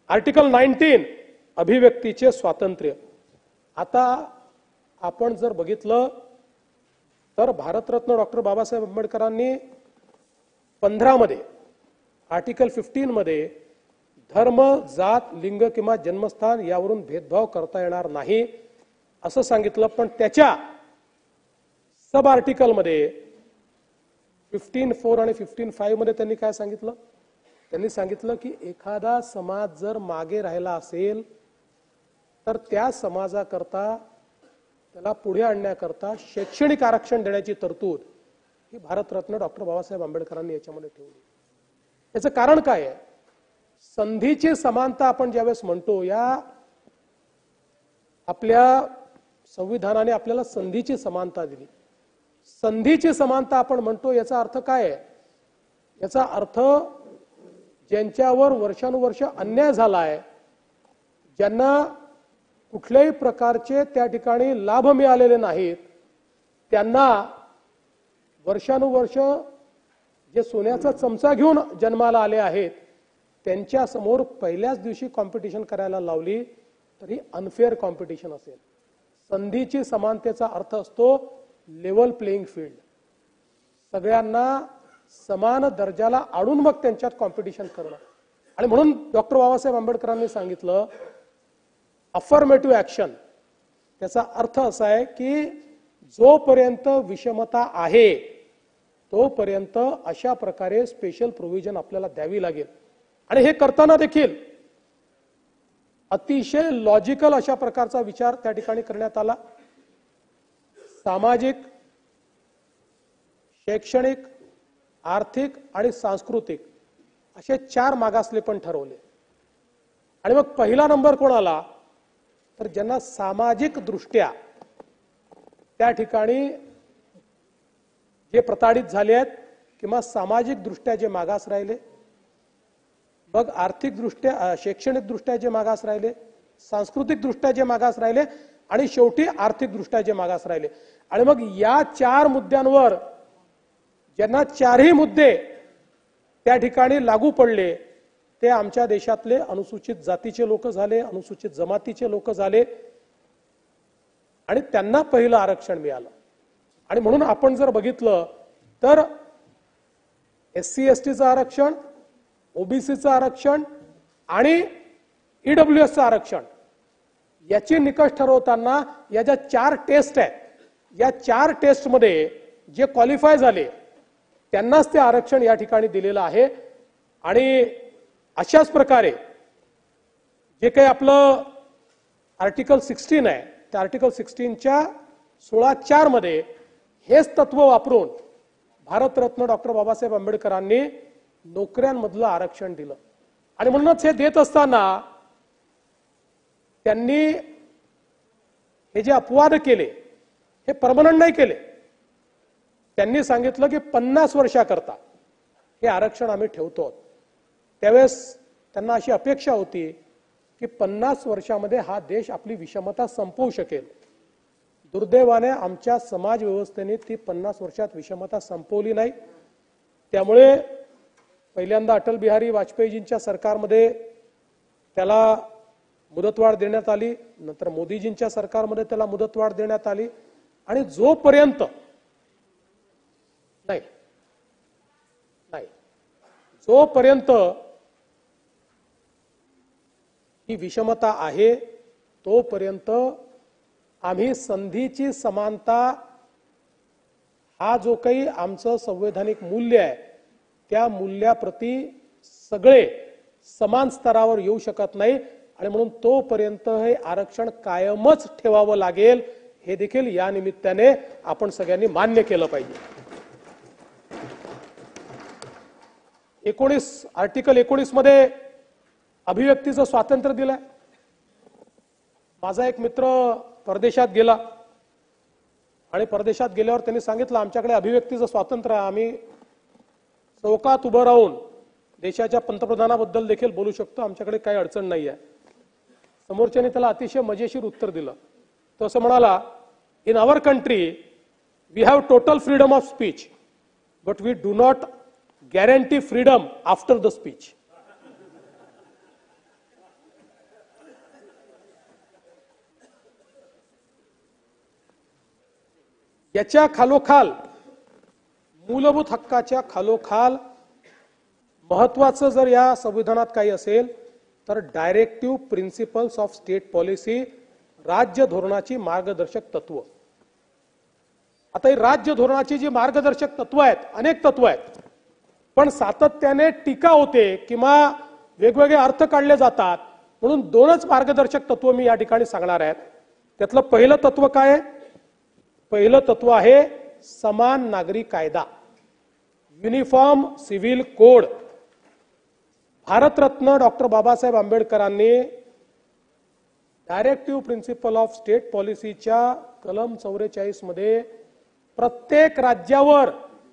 Speaker 1: आर्टिकल 19 अभिव्यक्तीचे स्वातंत्र्य. आता आपण जर बघितलं तर भारतरत्न डॉक्टर बाबासाहेब आंबेडकरांनी 15 मध्ये आर्टिकल 15 मध्ये धर्म, जात, लिंग किंवा जन्मस्थान यावरून भेदभाव करता येणार नाही असं सांगितलं. पण त्याच्या सब आर्टिकल मध्ये 15.4 आणि 15.5 मध्ये त्यांनी काय सांगितलं? त्यांनी सांगितलं की एखादा समाज जर मागे राहिला असेल तर त्या समाजाकरता त्याला पुढे आणण्याकरता शैक्षणिक आरक्षण देण्याची तरतूद ही भारतरत्न डॉक्टर बाबासाहेब आंबेडकरांनी याच्यामध्ये ठेवली. याचं कारण काय आहे? संधीची समानता आपण ज्यावेळेस म्हणतो, या आपल्या संविधानाने आपल्याला संधीची समानता दिली. संधीची समानता आपण म्हणतो याचा अर्थ काय आहे? याचा अर्थ ज्यांच्यावर वर्षानुवर्ष अन्याय झाला आहे, ज्यांना कुठल्याही प्रकारचे त्या ठिकाणी लाभ मिळालेले नाहीत, त्यांना वर्षानुवर्ष जे सोन्याचा चमचा घेऊन जन्माला आले आहेत त्यांच्या समोर पहिल्याच दिवशी कॉम्पिटिशन करायला लावली तरी अनफेअर कॉम्पिटिशन असेल. संधीची समानतेचा अर्थ असतो लेवल प्लेइंग फील्ड. सगळ्यांना समान दर्जाला आणून मग त्यांच्यात कॉम्पिटिशन करणं. आणि म्हणून डॉक्टर बाबासाहेब आंबेडकरांनी सांगितलं अफर्मेटिव्ह ऍक्शन. त्याचा अर्थ असा आहे की जोपर्यंत विषमता आहे तोपर्यंत अशा प्रकारे स्पेशल प्रोव्हिजन आपल्याला द्यावी लागेल. आणि हे करताना देखील अतिशय लॉजिकल अशा प्रकारचा विचार त्या ठिकाणी करण्यात आला. सामाजिक, शैक्षणिक, आर्थिक आणि सांस्कृतिक असे 4 मागासले पण ठरवले. आणि मग पहिला नंबर कोणाला? तर ज्यांना सामाजिक दृष्ट्या त्या ठिकाणी जे प्रताडित झाले आहेत किंवा सामाजिक दृष्ट्या जे मागास राहिले, मग आर्थिक दृष्ट्या, शैक्षणिक दृष्ट्या जे मागास राहिले, सांस्कृतिक दृष्ट्या जे मागास राहिले आणि शेवटी आर्थिक दृष्ट्या जे मागास राहिले. आणि मग या 4 मुद्द्यांवर ज्यांना 4ही मुद्दे त्या ठिकाणी लागू पडले ते आमच्या देशातले अनुसूचित जातीचे लोक झाले, अनुसूचित जमातीचे लोक झाले आणि त्यांना पहिलं आरक्षण मिळालं. आणि म्हणून आपण जर बघितलं तर SC STचं आरक्षण, OBCचं आरक्षण आणि EWSचं आरक्षण याची निकष ठरवताना या ज्या 4 टेस्ट आहेत, या 4 टेस्टमध्ये जे क्वालिफाय झाले त्यांनाच ते आरक्षण या ठिकाणी दिलेलं आहे. आणि अशाच प्रकारे जे काही आपलं आर्टिकल 16 आहे त्या आर्टिकल 16च्या 16.4 मध्ये हेच तत्व वापरून भारतरत्न डॉक्टर बाबासाहेब आंबेडकरांनी नोकऱ्यांमधलं आरक्षण दिलं. आणि म्हणूनच हे देत असताना त्यांनी हे जे अपवाद केले हे परमनंट नाही केले. त्यांनी सांगितलं की 50 वर्षाकरता हे आरक्षण आम्ही ठेवतो. त्यावेळेस त्यांना अशी अपेक्षा होती की 50 वर्षामध्ये हा देश आपली विषमता संपवू शकेल. दुर्दैवाने आमच्या समाज व्यवस्थेने ती 50 वर्षात विषमता संपवली नाही. त्यामुळे पहिल्यांदा अटल बिहारी वाजपेयीजींच्या सरकारमध्ये त्याला मुदतवाढ देण्यात आली, नंतर मोदीजींच्या सरकारमध्ये त्याला मुदतवाढ देण्यात आली. आणि जोपर्यंत जोपर्यंत ही विषमता आहे तोपर्यंत आम्ही संधीची समानता हा जो काही आमचं संवैधानिक मूल्य आहे त्या मूल्याप्रती सगळे समान स्तरावर येऊ शकत नाही. आणि म्हणून तोपर्यंत हे आरक्षण कायमच ठेवावं लागेल हे देखील या निमित्ताने आपण सगळ्यांनी मान्य केलं पाहिजे. आर्टिकल 19 मध्ये अभिव्यक्तीचं स्वातंत्र्य दिलंय. माझा एक मित्र परदेशात गेला आणि परदेशात गेल्यावर त्यांनी सांगितलं आमच्याकडे अभिव्यक्तीचं स्वातंत्र्य आहे, आम्ही चौकात उभं राहून देशाच्या पंतप्रधानाबद्दल देखील बोलू शकतो, आमच्याकडे काही अडचण नाही आहे. समोरच्याने त्याला अतिशय मजेशीर उत्तर दिलं. तो असं म्हणाला, in our country we have total freedom of speech but we do not guarantee freedom after the speech. याच्या खालोखाल, मूलभूत हक्काच्या खालोखाल महत्वाचं जर या संविधानात काही असेल तर directive principles of state policy, राज्य धोरणाची मार्गदर्शक तत्व. आता ही राज्य धोरणाची जी मार्गदर्शक तत्व आहेत, अनेक तत्व आहेत, पण सातत्याने टीका होते किंवा वेगवेगळे अर्थ काढले जातात. म्हणून दोनच मार्गदर्शक तत्व मी या ठिकाणी सांगणार आहेत. त्यातलं पहिलं तत्व काय आहे? पहिलं तत्व आहे समान नागरी कायदा, uniform civil code. Bharat Ratna doctor Babasaheb आंबेडकरांनी डायरेक्टिव्ह प्रिन्सिपल ऑफ स्टेट पॉलिसीच्या कलम 44 मध्ये प्रत्येक राज्यावर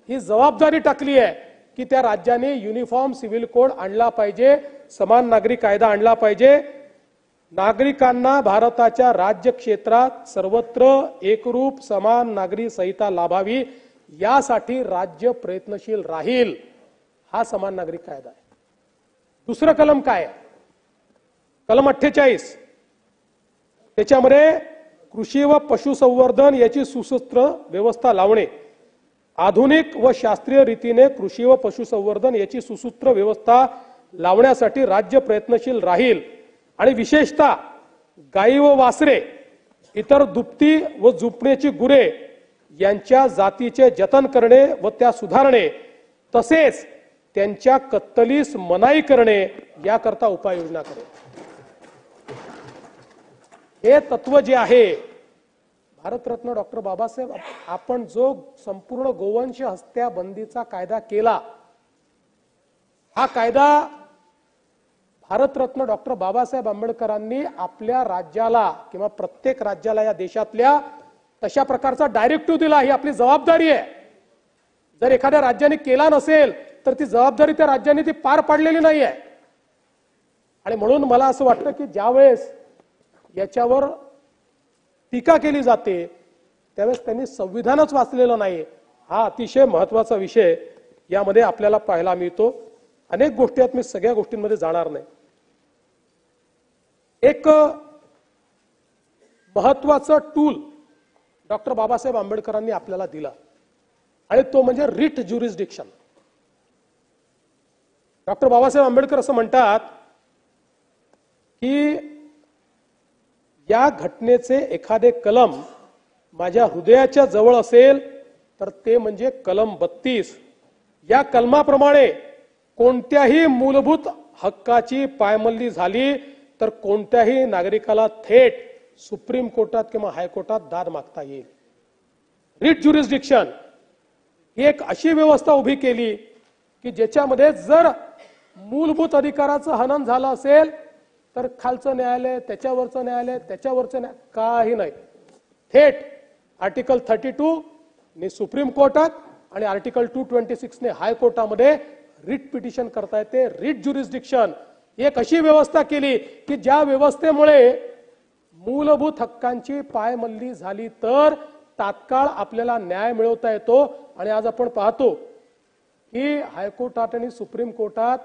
Speaker 1: ही जबाबदारी टाकली आहे की त्या राज्याने युनिफॉर्म सिव्हिल कोड आणला पाहिजे, समान नागरी कायदा आणला पाहिजे. नागरिकांना भारताच्या राज्य क्षेत्रात सर्वत्र एकरूप समान नागरी संहिता लाभावी यासाठी राज्य प्रयत्नशील राहील. हा समान नागरी कायदा आहे. दुसरं कलम काय आहे? कलम 48. त्याच्यामध्ये कृषी व पशुसंवर्धन याची सुसूत्र व्यवस्था लावणे, आधुनिक व शास्त्रीय रीतीने कृषी व पशुसंवर्धन याची सुसूत्र व्यवस्था लावण्यासाठी राज्य प्रयत्नशील राहील. आणि विशेषतः गाई व वासरे, इतर दुभती व झुपण्याची गुरे यांच्या जातीचे जतन करणे व त्या सुधारणे, तसेच त्यांच्या कत्तलीस मनाई करणे याकरता उपाययोजना करेल. हे तत्व जे आहे, भारतरत्न डॉक्टर बाबासाहेब, आपण जो संपूर्ण गोवंश हत्या बंदीचा कायदा केला, हा कायदा भारतरत्न डॉक्टर बाबासाहेब आंबेडकरांनी आपल्या राज्याला किंवा प्रत्येक राज्याला या देशातल्या तशा प्रकारचा डायरेक्टिव्ह दिला. ही आपली जबाबदारी आहे. जर एखाद्या राज्याने केला नसेल तर ती जबाबदारी त्या राज्याने ती पार पाडलेली नाही आहे. आणि म्हणून मला असं वाटतं की ज्यावेळेस याच्यावर टीका केली जाते त्यावेळेस त्यांनी संविधानच वाचलेलं नाही. हा अतिशय महत्वाचा विषय यामध्ये आपल्याला पाहायला मिळतो. अनेक गोष्टी आहेत, मी सगळ्या गोष्टींमध्ये जाणार नाही. एक महत्वाचं टूल डॉक्टर बाबासाहेब आंबेडकरांनी आपल्याला दिला आणि तो म्हणजे writ jurisdiction. Doctor Babasaheb Ambedkar असं म्हणतात की या घटनेचे एखादे कलम माझ्या हृदयाच्या जवळ असेल तर ते म्हणजे कलम 32. या कलमाप्रमाणे कोणत्याही मूलभूत हक्काची पायमल्ली झाली तर कोणत्याही नागरिकाला थेट सुप्रीम कोर्टात किंवा हायकोर्टात दाद मागता येईल. रिट ज्युरिस्डिक्शन ही एक अशी व्यवस्था उभी केली की ज्याच्यामध्ये जर मूलभूत अधिकाराचं हनन झालं असेल तर खालचं न्यायालय, त्याच्यावरचं न्यायालय, त्याच्यावरचं न्यायालय, काही नाही. थेट आर्टिकल 32 ने सुप्रीम कोर्टात आणि आर्टिकल 226 ने हायकोर्टामध्ये रिट पिटिशन करता येते. रिट ज्युरिस्डिक्शन एक अशी व्यवस्था केली की ज्या व्यवस्थेमुळे मूलभूत हक्कांची पायमल्ली झाली तर तात्काळ आपल्याला न्याय मिळवता येतो. आणि आज आपण पाहतो की हायकोर्टात आणि सुप्रीम कोर्टात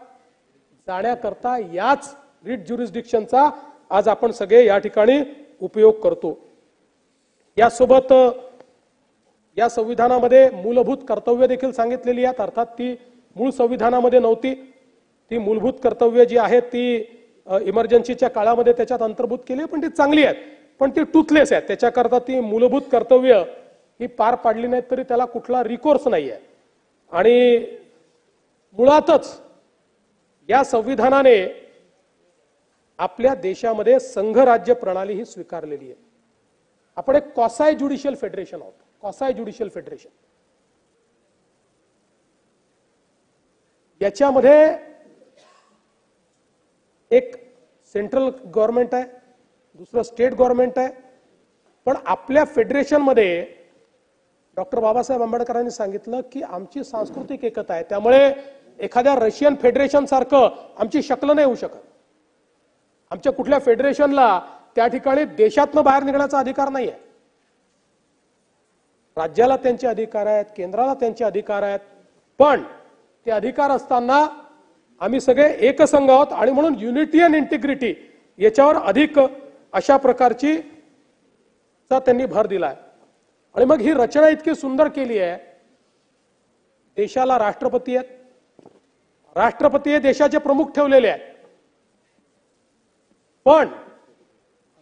Speaker 1: जाण्याकरता याच रिट ज्युरिस्डिक्शनचा आज आपण सगळे या ठिकाणी उपयोग करतो. यासोबत या संविधानामध्ये मूलभूत कर्तव्य देखील सांगितलेली आहेत. अर्थात ती मूळ संविधानामध्ये नव्हती. ती मूलभूत कर्तव्य जी आहेत ती इमर्जन्सीच्या काळामध्ये त्याच्यात अंतर्भूत केली, पण ती चांगली आहेत, पण ती टूथलेस आहेत. त्याच्याकरता ती मूलभूत कर्तव्य ही पार पाडली नाहीत तरी त्याला कुठला रिकोर्स नाही आहे. आणि मुळातच या संविधानाने आपल्या देशामध्ये संघराज्य प्रणाली ही स्वीकारलेली आहे. आपण एक कॉसाय ज्युडिशियल फेडरेशन आहोत. कॉसाय ज्युडिशियल फेडरेशन याच्यामध्ये एक सेंट्रल गव्हर्नमेंट आहे, दुसरं स्टेट गव्हर्नमेंट आहे. पण आपल्या फेडरेशन मध्ये डॉक्टर बाबासाहेब आंबेडकरांनी सांगितलं की आमची सांस्कृतिक एकता आहे, त्यामुळे एखाद्या रशियन फेडरेशन सारखं आमची शक्ल नाही होऊ शकत. आमच्या कुठल्या फेडरेशनला त्या ठिकाणी देशातनं बाहेर निघण्याचा अधिकार नाही आहे. राज्याला त्यांचे अधिकार आहेत, केंद्राला त्यांचे अधिकार आहेत, पण ते अधिकार असताना आम्ही सगळे एकसंघ आहोत आणि म्हणून युनिटी अँड इंटिग्रिटी याच्यावर अधिक अशा प्रकारची त्यांनी भर दिलाय. आणि मग ही रचना इतकी सुंदर केली आहे. देशाला राष्ट्रपती आहेत, राष्ट्रपती हे देशाचे प्रमुख ठेवलेले आहेत, पण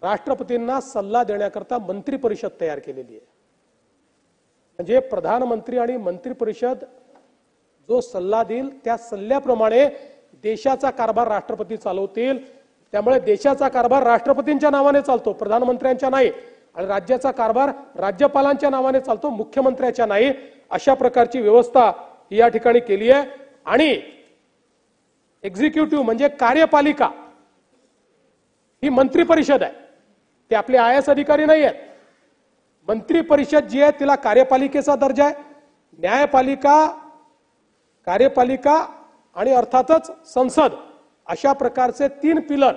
Speaker 1: राष्ट्रपतींना सल्ला देण्याकरता मंत्री परिषद तयार केलेली आहे. म्हणजे प्रधानमंत्री आणि मंत्री परिषद जो सल्ला देईल त्या सल्ल्याप्रमाणे देशाचा कारभार राष्ट्रपती चालवतील. त्यामुळे देशाचा कारभार राष्ट्रपतींच्या नावाने चालतो, प्रधानमंत्र्यांच्या नाही, आणि राज्याचा कारभार राज्यपालांच्या नावाने चालतो, मुख्यमंत्र्याच्या नाही. अशा प्रकारची व्यवस्था या ठिकाणी केली आहे. आणि एक्झिक्युटिव्ह म्हणजे कार्यपालिका ही मंत्री परिषद आहे, ते आपले IAS अधिकारी नाही आहेत. मंत्री परिषद जी आहे तिला कार्यपालिकेचा दर्जा आहे. न्यायपालिका, कार्यपालिका आणि अर्थातच संसद अशा प्रकारचे 3 पिलर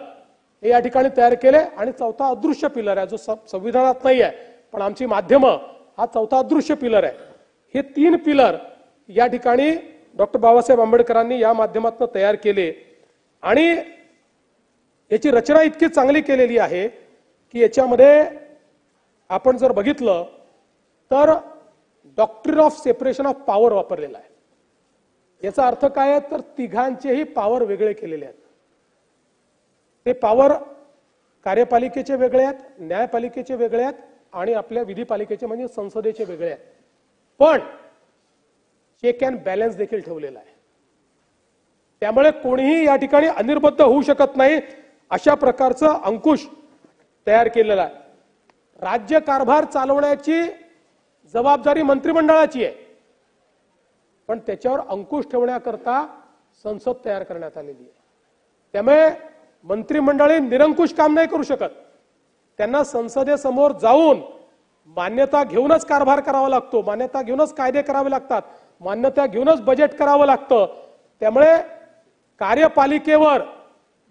Speaker 1: हे या ठिकाणी तयार केले. आणि चौथा अदृश्य पिलर आहे जो संविधानात नाही आहे, पण आमची माध्यमं हा चौथा अदृश्य पिलर आहे. हे 3 पिलर या ठिकाणी डॉक्टर बाबासाहेब आंबेडकरांनी या माध्यमातून तयार केले. आणि याची रचना इतकी चांगली केलेली आहे की याच्यामध्ये आपण जर बघितलं तर doctrine of separation of power वापरलेला आहे. याचा अर्थ काय आहे तर तिघांचेही पॉवर वेगळे केलेले आहेत. ते पॉवर कार्यपालिकेचे वेगळे आहेत, न्यायपालिकेचे वेगळे आहेत आणि आपल्या विधिपालिकेचे म्हणजे संसदेचे वेगळे आहेत. पण चेक अँड बॅलन्स देखील ठेवलेला आहे. त्यामुळे कोणीही या ठिकाणी अनिर्बद्ध होऊ शकत नाही अशा प्रकारचं अंकुश तयार केलेला आहे. राज्य कारभार चालवण्याची जबाबदारी मंत्रिमंडळाची आहे, पण त्याच्यावर अंकुश ठेवण्याकरता संसद तयार करण्यात आलेली आहे. त्यामुळे मंत्रिमंडळी निरंकुश काम नाही करू शकत. त्यांना संसदेसमोर जाऊन मान्यता घेऊनच कारभार करावा लागतो, मान्यता घेऊनच कायदे करावे लागतात, मान्यता घेऊनच बजेट करावं लागतं. त्यामुळे कार्यपालिकेवर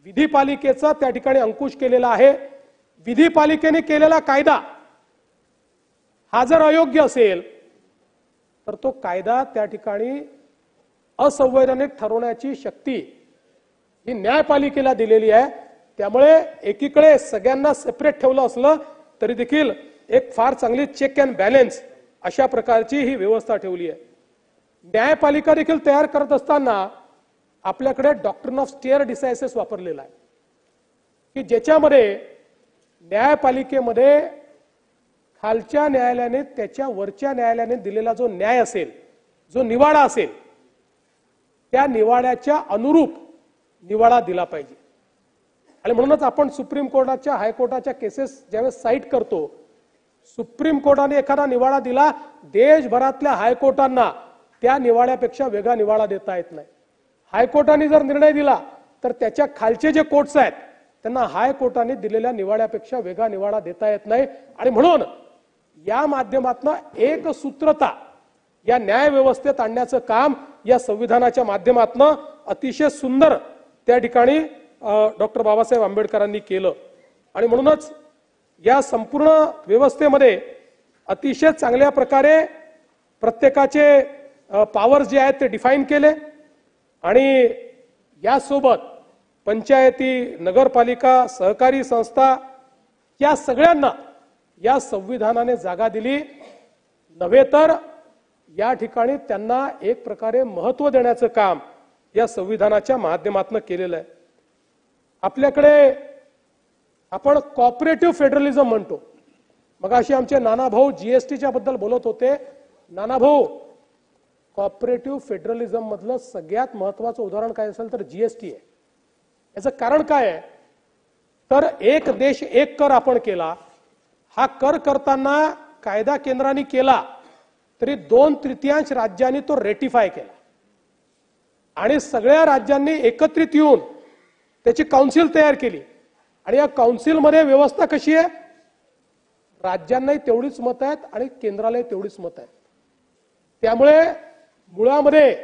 Speaker 1: विधिपालिकेचा त्या ठिकाणी अंकुश केलेला आहे. विधिपालिकेने केलेला कायदा हा जर अयोग्य असेल तर तो कायदा त्या ठिकाणी असंवैधानिक ठरवण्याची शक्ती ही न्यायपालिकेला दिलेली आहे. त्यामुळे एकीकडे सगळ्यांना सेपरेट ठेवलं असलं तरी देखील एक फार चांगली चेक अँड बॅलन्स अशा प्रकारची ही व्यवस्था ठेवली आहे. न्यायपालिका देखील तयार करत असताना आपल्याकडे डॉक्ट्रिन ऑफ स्टेअर डिसायसिस वापरलेला आहे की ज्याच्यामध्ये न्यायपालिकेमध्ये खालच्या न्यायालयाने त्याच्या वरच्या न्यायालयाने दिलेला जो न्याय असेल, जो निवाडा असेल, त्या निवाड्याच्या अनुरूप निवाडा दिला पाहिजे. आणि म्हणूनच आपण सुप्रीम कोर्टाच्या हायकोर्टाच्या केसेस ज्यावेळेस साईट करतो, सुप्रीम कोर्टाने एखादा निवाडा दिला, देशभरातल्या हायकोर्टांना त्या निवाड्यापेक्षा वेगळा निवाडा देता येत नाही. हायकोर्टाने जर निर्णय दिला तर त्याच्या खालचे जे कोर्ट्स आहेत त्यांना हायकोर्टाने दिलेल्या निवाड्यापेक्षा वेगळा निवाडा देता येत नाही. आणि म्हणून या माध्यमातून एक सूत्रता या न्याय व्यवस्थेत आणण्याचं काम या संविधानाच्या माध्यमातून अतिशय सुंदर त्या ठिकाणी डॉक्टर बाबासाहेब आंबेडकरांनी केलं. आणि म्हणूनच या संपूर्ण व्यवस्थेमध्ये अतिशय चांगल्या प्रकारे प्रत्येकाचे पॉवर्स जे आहेत ते डिफाईन केले. आणि यासोबत पंचायती, नगरपालिका, सहकारी संस्था या सगळ्यांना या संविधानाने जागा दिली. नव्हे तर या ठिकाणी त्यांना एक प्रकारे महत्त्व देण्याचं काम या संविधानाच्या माध्यमातून केलेलं आहे. आपल्याकडे आपण कॉपरेटिव्ह फेडरलिझम म्हणतो. मग अशी आमचे नानाभाऊ जीएसटीच्या बद्दल बोलत होते. नानाभाऊ, कॉपरेटिव्ह फेडरलिझम मधलं सगळ्यात महत्त्वाचं उदाहरण काय असेल तर जीएसटी आहे. याचं कारण काय आहे तर एक देश एक कर आपण केला. हा कर करताना कायदा केंद्राने केला तरी 2/3 राज्यांनी तो रेटिफाय केला आणि सगळ्या राज्यांनी एकत्रित येऊन त्याची काउन्सिल तयार केली. आणि या काउन्सिलमध्ये व्यवस्था कशी आहे, राज्यांनाही तेवढीच मत आहेत आणि केंद्रालाही तेवढीच मत आहेत. त्यामुळे मुळामध्ये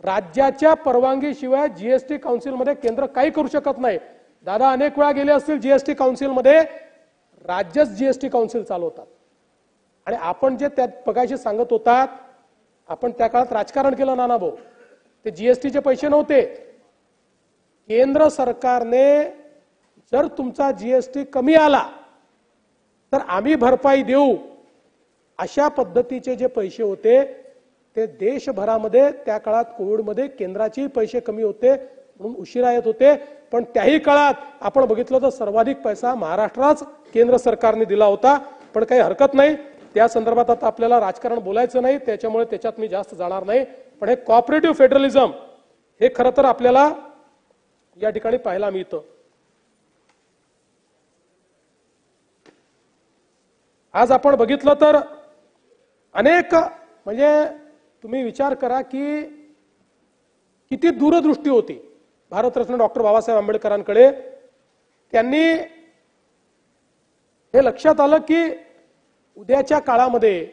Speaker 1: राज्याच्या परवानगीशिवाय जीएसटी काउन्सिलमध्ये केंद्र काही करू शकत नाही. दादा अनेक वेळा गेले असतील जीएसटी काउन्सिलमध्ये, राज्यच जीएसटी काउन्सिल चालवतात. आणि आपण जे त्यात पगाशी सांगत होतात, आपण त्या काळात राजकारण केलं नाना भाऊ. ते जीएसटीचे पैसे नव्हते. केंद्र सरकारने जर तुमचा जीएसटी कमी आला तर आम्ही भरपाई देऊ, अशा पद्धतीचे जे पैसे होते ते देशभरामध्ये त्या काळात कोविडमध्ये केंद्राचे पैसे कमी होते म्हणून उशिरा येत होते. पण त्याही काळात आपण बघितलं तर सर्वाधिक पैसा महाराष्ट्राच केंद्र सरकारने दिला होता. पण काही हरकत नाही, त्या संदर्भात आता आपल्याला राजकारण बोलायचं नाही, त्याच्यामुळे त्याच्यात मी जास्त जाणार नाही. पण हे कॉपरेटिव्ह फेडरलिझम हे खरं तर आपल्याला या ठिकाणी पाहायला मिळतं. आज आपण बघितलं तर अनेक, म्हणजे तुम्ही विचार करा की किती दूरदृष्टी होती भारतरत्न डॉक्टर बाबासाहेब आंबेडकरांकडे. त्यांनी हे लक्षात आलं की उद्याच्या काळामध्ये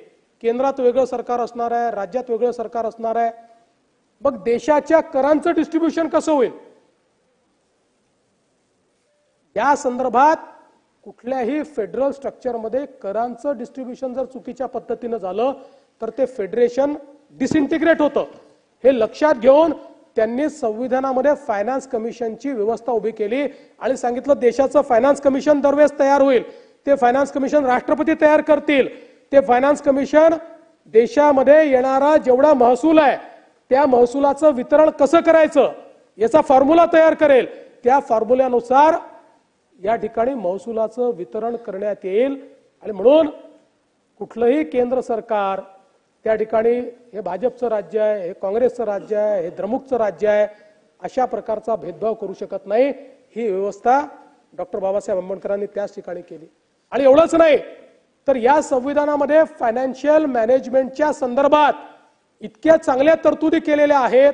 Speaker 1: केंद्रात वेगळं सरकार असणार आहे, राज्यात वेगळं सरकार असणार आहे, मग देशाच्या करांचं डिस्ट्रीब्युशन कसं होईल. या संदर्भात कुठल्याही फेडरल स्ट्रक्चरमध्ये करांचं डिस्ट्रीब्युशन जर चुकीच्या पद्धतीनं झालं तर ते फेडरेशन डिसइंटिग्रेट होतं. हे लक्षात घेऊन त्यांनी संविधानामध्ये फायनान्स कमिशनची व्यवस्था उभी केली आणि सांगितलं देशाचं फायनान्स कमिशन दरवेळेस तयार होईल. ते फायनान्स कमिशन राष्ट्रपती तयार करतील. ते फायनान्स कमिशन देशामध्ये येणारा जेवढा महसूल आहे त्या महसुलाचं वितरण कसं करायचं याचा फॉर्म्युला तयार करेल. त्या फॉर्म्युल्यानुसार या ठिकाणी महसुलाचं वितरण करण्यात येईल. आणि म्हणून कुठलंही केंद्र सरकार त्या ठिकाणी हे भाजपचं राज्य आहे, हे काँग्रेसचं राज्य आहे, हे द्रमुकचं राज्य आहे, अशा प्रकारचा भेदभाव करू शकत नाही. ही व्यवस्था डॉक्टर बाबासाहेब आंबेडकरांनी त्याच ठिकाणी केली. आणि एवढंच नाही तर या संविधानामध्ये फायनान्शियल मॅनेजमेंटच्या संदर्भात इतक्या चांगल्या तरतुदी केलेल्या आहेत.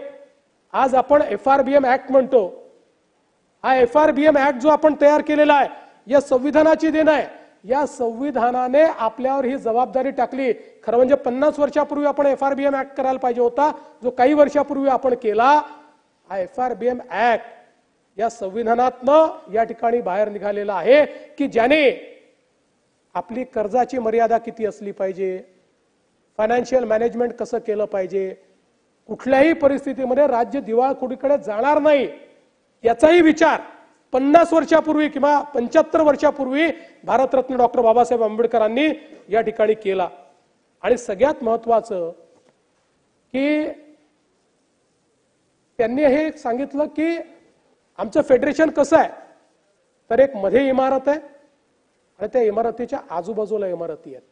Speaker 1: आज आपण FRBM ऍक्ट म्हणतो. हा FRBM ऍक्ट जो आपण तयार केलेला आहे या संविधानाची देण आहे. या संविधानाने आपल्यावर ही जबाबदारी टाकली. खरं म्हणजे 50 वर्षापूर्वी आपण FRBM ऍक्ट करायला पाहिजे होता, जो काही वर्षापूर्वी आपण केला. हा FRBM ऍक्ट या संविधानातनं या ठिकाणी बाहेर निघालेला आहे की ज्याने आपली कर्जाची मर्यादा किती असली पाहिजे, फायनान्शियल मॅनेजमेंट कसं केलं पाहिजे, कुठल्याही परिस्थितीमध्ये राज्य दिवाळखोरीकडे जाणार नाही याचाही विचार 50 वर्षापूर्वी किंवा 75 वर्षापूर्वी भारतरत्न डॉक्टर बाबासाहेब आंबेडकरांनी या ठिकाणी केला. आणि सगळ्यात महत्वाचं की त्यांनी हे सांगितलं की आमचं फेडरेशन कसं आहे, तर एक मध्ये इमारत आहे आणि त्या इमारतीच्या आजूबाजूला इमारती आहेत.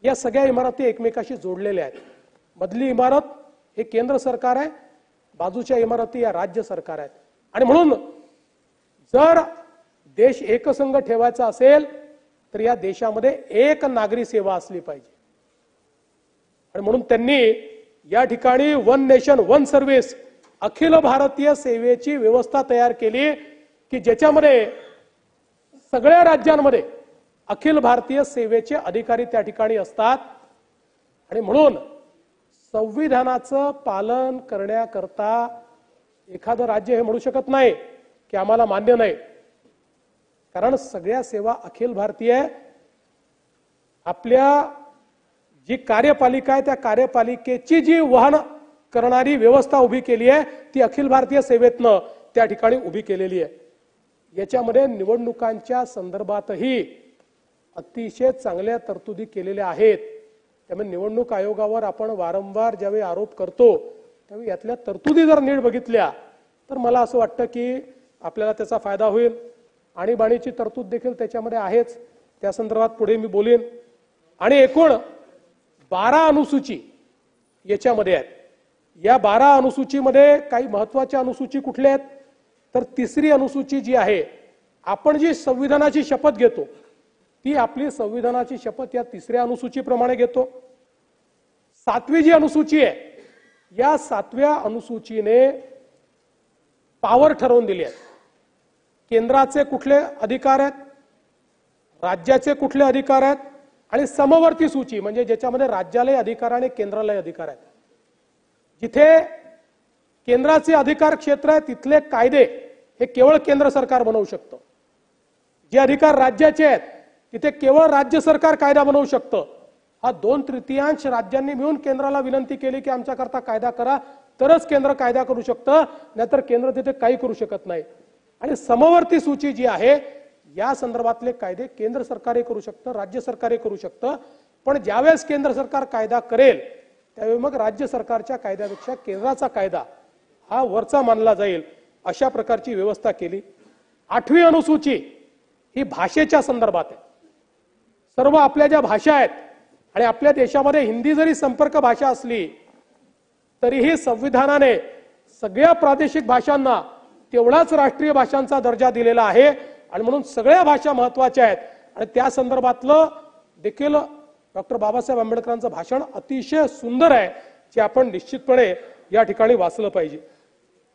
Speaker 1: या सगळ्या इमारती एकमेकाशी जोडलेल्या आहेत. मधली इमारत हे केंद्र सरकार आहे, बाजूच्या इमारती या राज्य सरकार आहेत. आणि म्हणून जर देश एकसंघ ठेवायचा असेल तर या देशामध्ये एक नागरी सेवा असली पाहिजे. आणि म्हणून त्यांनी या ठिकाणी one nation one service Akhil Bharatiya सेवेची व्यवस्था तयार केली की ज्याच्यामध्ये सगळ्या राज्यांमध्ये अखिल भारतीय सेवेचे अधिकारी त्या ठिकाणी असतात. आणि म्हणून संविधानाचं पालन करण्याकरता एखादं राज्य हे म्हणू शकत नाही की आम्हाला मान्य नाही, कारण सगळ्या सेवा अखिल भारतीय आहे. आपल्या जी कार्यपालिका आहे त्या कार्यपालिकेची जी वहन करणारी व्यवस्था उभी केली आहे ती अखिल भारतीय सेवेतनं त्या ठिकाणी उभी केलेली आहे. याच्यामध्ये निवडणुकांच्या संदर्भातही अतिशय चांगल्या तरतुदी केलेल्या आहेत. त्यामुळे निवडणूक आयोगावर आपण वारंवार ज्यावेळी आरोप करतो त्यावेळी यातल्या तरतुदी जर नीट बघितल्या तर मला असं वाटतं की आपल्याला त्याचा फायदा होईल. आणीबाणीची तरतूद देखील त्याच्यामध्ये आहेच, त्या संदर्भात पुढे मी बोलेन. आणि एकूण 12 अनुसूची याच्यामध्ये आहेत. या 12 अनुसूचीमध्ये काही महत्वाच्या अनुसूची कुठल्या आहेत तर तिसरी अनुसूची जी आहे, आपण जी संविधानाची शपथ घेतो ती आपली संविधानाची शपथ या तिसऱ्या अनुसूचीप्रमाणे घेतो. 7वी जी अनुसूची आहे या 7व्या अनुसूचीने पॉवर ठरवून दिली आहे. केंद्राचे कुठले अधिकार आहेत, राज्याचे कुठले अधिकार आहेत आणि समवर्ती सूची म्हणजे ज्याच्यामध्ये राज्यालाही अधिकार आणि केंद्रालाही अधिकार आहेत. जिथे केंद्राचे अधिकार क्षेत्र आहे तिथले कायदे हे केवळ केंद्र सरकार बनवू शकतं. जे अधिकार राज्याचे आहेत तिथे केवळ राज्य सरकार कायदा बनवू शकतं. हा 2/3 राज्यांनी मिळून केंद्राला विनंती केली की आमच्याकरता कायदा करा, तरच केंद्र कायदा करू शकतं, नाहीतर केंद्र तिथे काही करू शकत नाही. आणि समवर्ती सूची जी आहे या संदर्भातले कायदे केंद्र सरकारही करू शकतं, राज्य सरकारही करू शकतं. पण ज्यावेळेस केंद्र सरकार कायदा करेल त्यावेळी मग राज्य सरकारच्या कायद्यापेक्षा केंद्राचा कायदा हा वरचा मानला जाईल, अशा प्रकारची व्यवस्था केली. 8वी अनुसूची ही भाषेच्या संदर्भात आहे. सर्व आपल्या ज्या भाषा आहेत आणि आपल्या देशामध्ये हिंदी जरी संपर्क भाषा असली तरीही संविधानाने सगळ्या प्रादेशिक भाषांना तेवढाच राष्ट्रीय भाषांचा दर्जा दिलेला आहे आणि म्हणून सगळ्या भाषा महत्त्वाच्या आहेत. आणि त्या संदर्भातलं देखील डॉक्टर बाबासाहेब आंबेडकरांचं भाषण अतिशय सुंदर आहे, जे आपण निश्चितपणे या ठिकाणी वाचलं पाहिजे.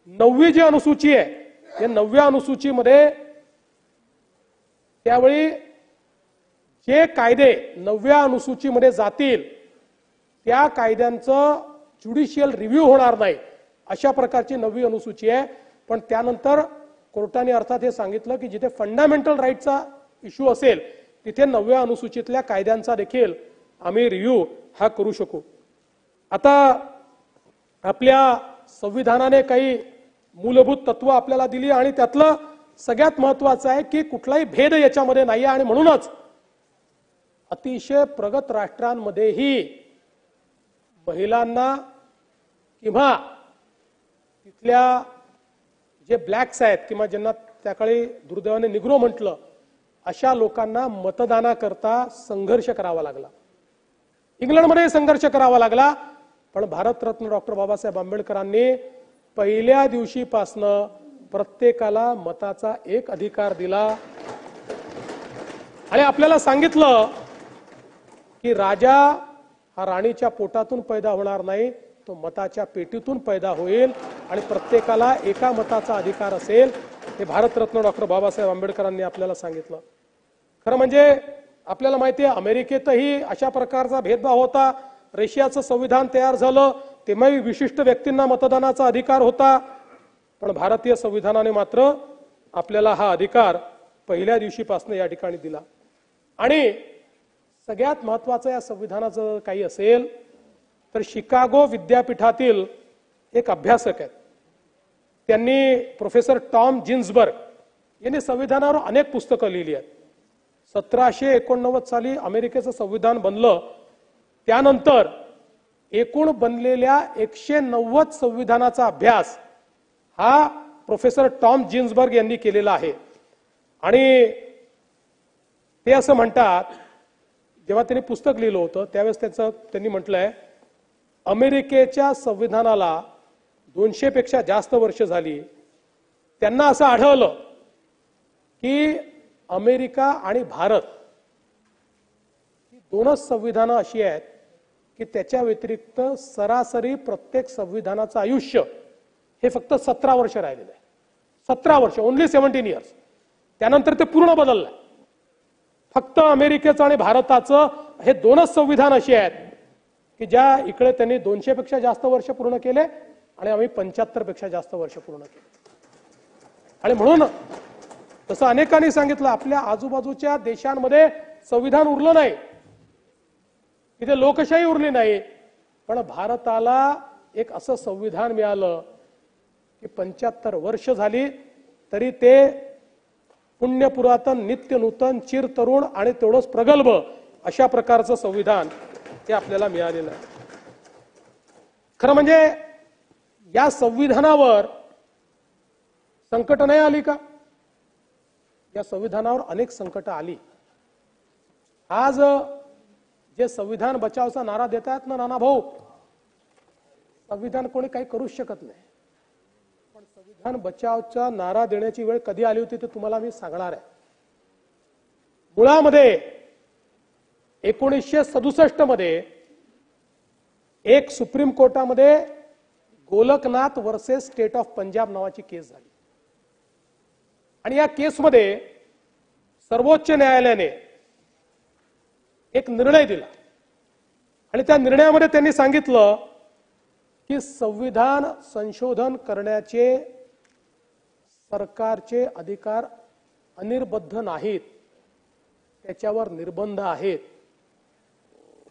Speaker 1: 9वी जी अनुसूची आहे या 9व्या अनुसूचीमध्ये त्यावेळी जे कायदे 9व्या अनुसूचीमध्ये जातील त्या कायद्यांचं ज्युडिशियल रिव्ह्यू होणार नाही अशा प्रकारची 9वी अनुसूची आहे. पण त्यानंतर कोर्टाने अर्थात हे सांगितलं की जिथे फंडामेंटल राईटचा इश्यू असेल तिथे 9व्या अनुसूचीतल्या कायद्यांचा देखील आम्ही रिव्ह्यू हा करू शकू. आता आपल्या संविधानाने काही मूलभूत तत्व आपल्याला दिली आणि त्यातलं सगळ्यात महत्त्वाचं आहे की कुठलाही भेद याच्यामध्ये नाही आहे. आणि म्हणूनच अतिशय प्रगत राष्ट्रांमध्येही महिलांना किंवा तिथल्या जे ब्लॅक्स आहेत किंवा ज्यांना त्याकाळी दुर्दैवाने निग्रो म्हटलं अशा लोकांना मतदानाकरता संघर्ष करावा लागला. इंग्लंडमध्ये संघर्ष करावा लागला. पण भारतरत्न डॉक्टर बाबासाहेब आंबेडकरांनी पहिल्या दिवशीपासनं प्रत्येकाला मताचा एक अधिकार दिला आणि आपल्याला सांगितलं की राजा हा राणीच्या पोटातून पैदा होणार नाही, तो मताच्या पेटीतून पैदा होईल आणि प्रत्येकाला एका मताचा अधिकार असेल. हे भारतरत्न डॉक्टर बाबासाहेब आंबेडकरांनी आपल्याला सांगितलं. खरं म्हणजे आपल्याला माहिती आहे अमेरिकेतही अशा प्रकारचा भेदभाव होता. रशियाचं संविधान तयार झालं तेव्हाही विशिष्ट व्यक्तींना मतदानाचा अधिकार होता. पण भारतीय संविधानाने मात्र आपल्याला हा अधिकार पहिल्या दिवशीपासून या ठिकाणी दिला. आणि सगळ्यात महत्त्वाचं या संविधानाचं काही असेल तर शिकागो विद्यापीठातील एक अभ्यासक आहेत, त्यांनी प्रोफेसर टॉम जिन्सबर्ग यांनी संविधानावर अनेक पुस्तकं लिहिली आहेत. 1789 साली अमेरिकेचं संविधान बनलं. त्यानंतर एकूण बनलेल्या 190 संविधानाचा अभ्यास हा प्रोफेसर टॉम जिन्सबर्ग यांनी केलेला आहे. आणि ते असं म्हणतात, जेव्हा त्यांनी पुस्तक लिहिलं होतं त्यावेळेस त्यांनी म्हटलंय अमेरिकेच्या संविधानाला 200 पेक्षा जास्त वर्ष झाली. त्यांना असं आढळलं की अमेरिका आणि भारत ही दोनच संविधानं अशी आहेत की त्याच्या व्यतिरिक्त सरासरी प्रत्येक संविधानाचं आयुष्य हे फक्त 17 वर्ष राहिलेलं आहे. 17 वर्ष, ओन्ली 17 इयर्स. त्यानंतर ते पूर्ण बदललंय. फक्त अमेरिकेचं आणि भारताचं हे दोनच संविधान अशी आहेत की ज्या इकडे त्यांनी 200 पेक्षा जास्त वर्ष पूर्ण केले आणि आम्ही 75 पेक्षा जास्त वर्ष पूर्ण केले. आणि म्हणून तसं अनेकांनी सांगितलं आपल्या आजूबाजूच्या देशांमध्ये संविधान उरलं नाही, तिथे लोकशाही उरली नाही, पण भारताला एक असं संविधान मिळालं की 75 वर्ष झाली तरी ते पुण्य पुरातन, नित्य नूतन, चिर तरुण आणि तेवढंच प्रगल्भ अशा प्रकारचं संविधान ते आपल्याला मिळालेलं आहे. खरं म्हणजे या संविधानावर संकट नाही आली का? या संविधानावर अनेक संकट आली. आज जे संविधान बचावचा नारा देतात ना नाना भाऊ, संविधान कोणी काही करूच शकत नाही. पण संविधान बचावचा नारा देण्याची वेळ कधी आली होती ते तुम्हाला मी सांगणार आहे. मुळामध्ये 1967 मध्ये एक सुप्रीम कोर्टामध्ये Golaknath versus state of Punjab नावाची केस झाली आणि या केसमध्ये सर्वोच्च न्यायालयाने एक निर्णय दिला आणि त्या निर्णयामध्ये त्यांनी सांगितलं की संविधान संशोधन करण्याचे सरकारचे अधिकार अनिर्बद्ध नाहीत, त्याच्यावर निर्बंध आहेत.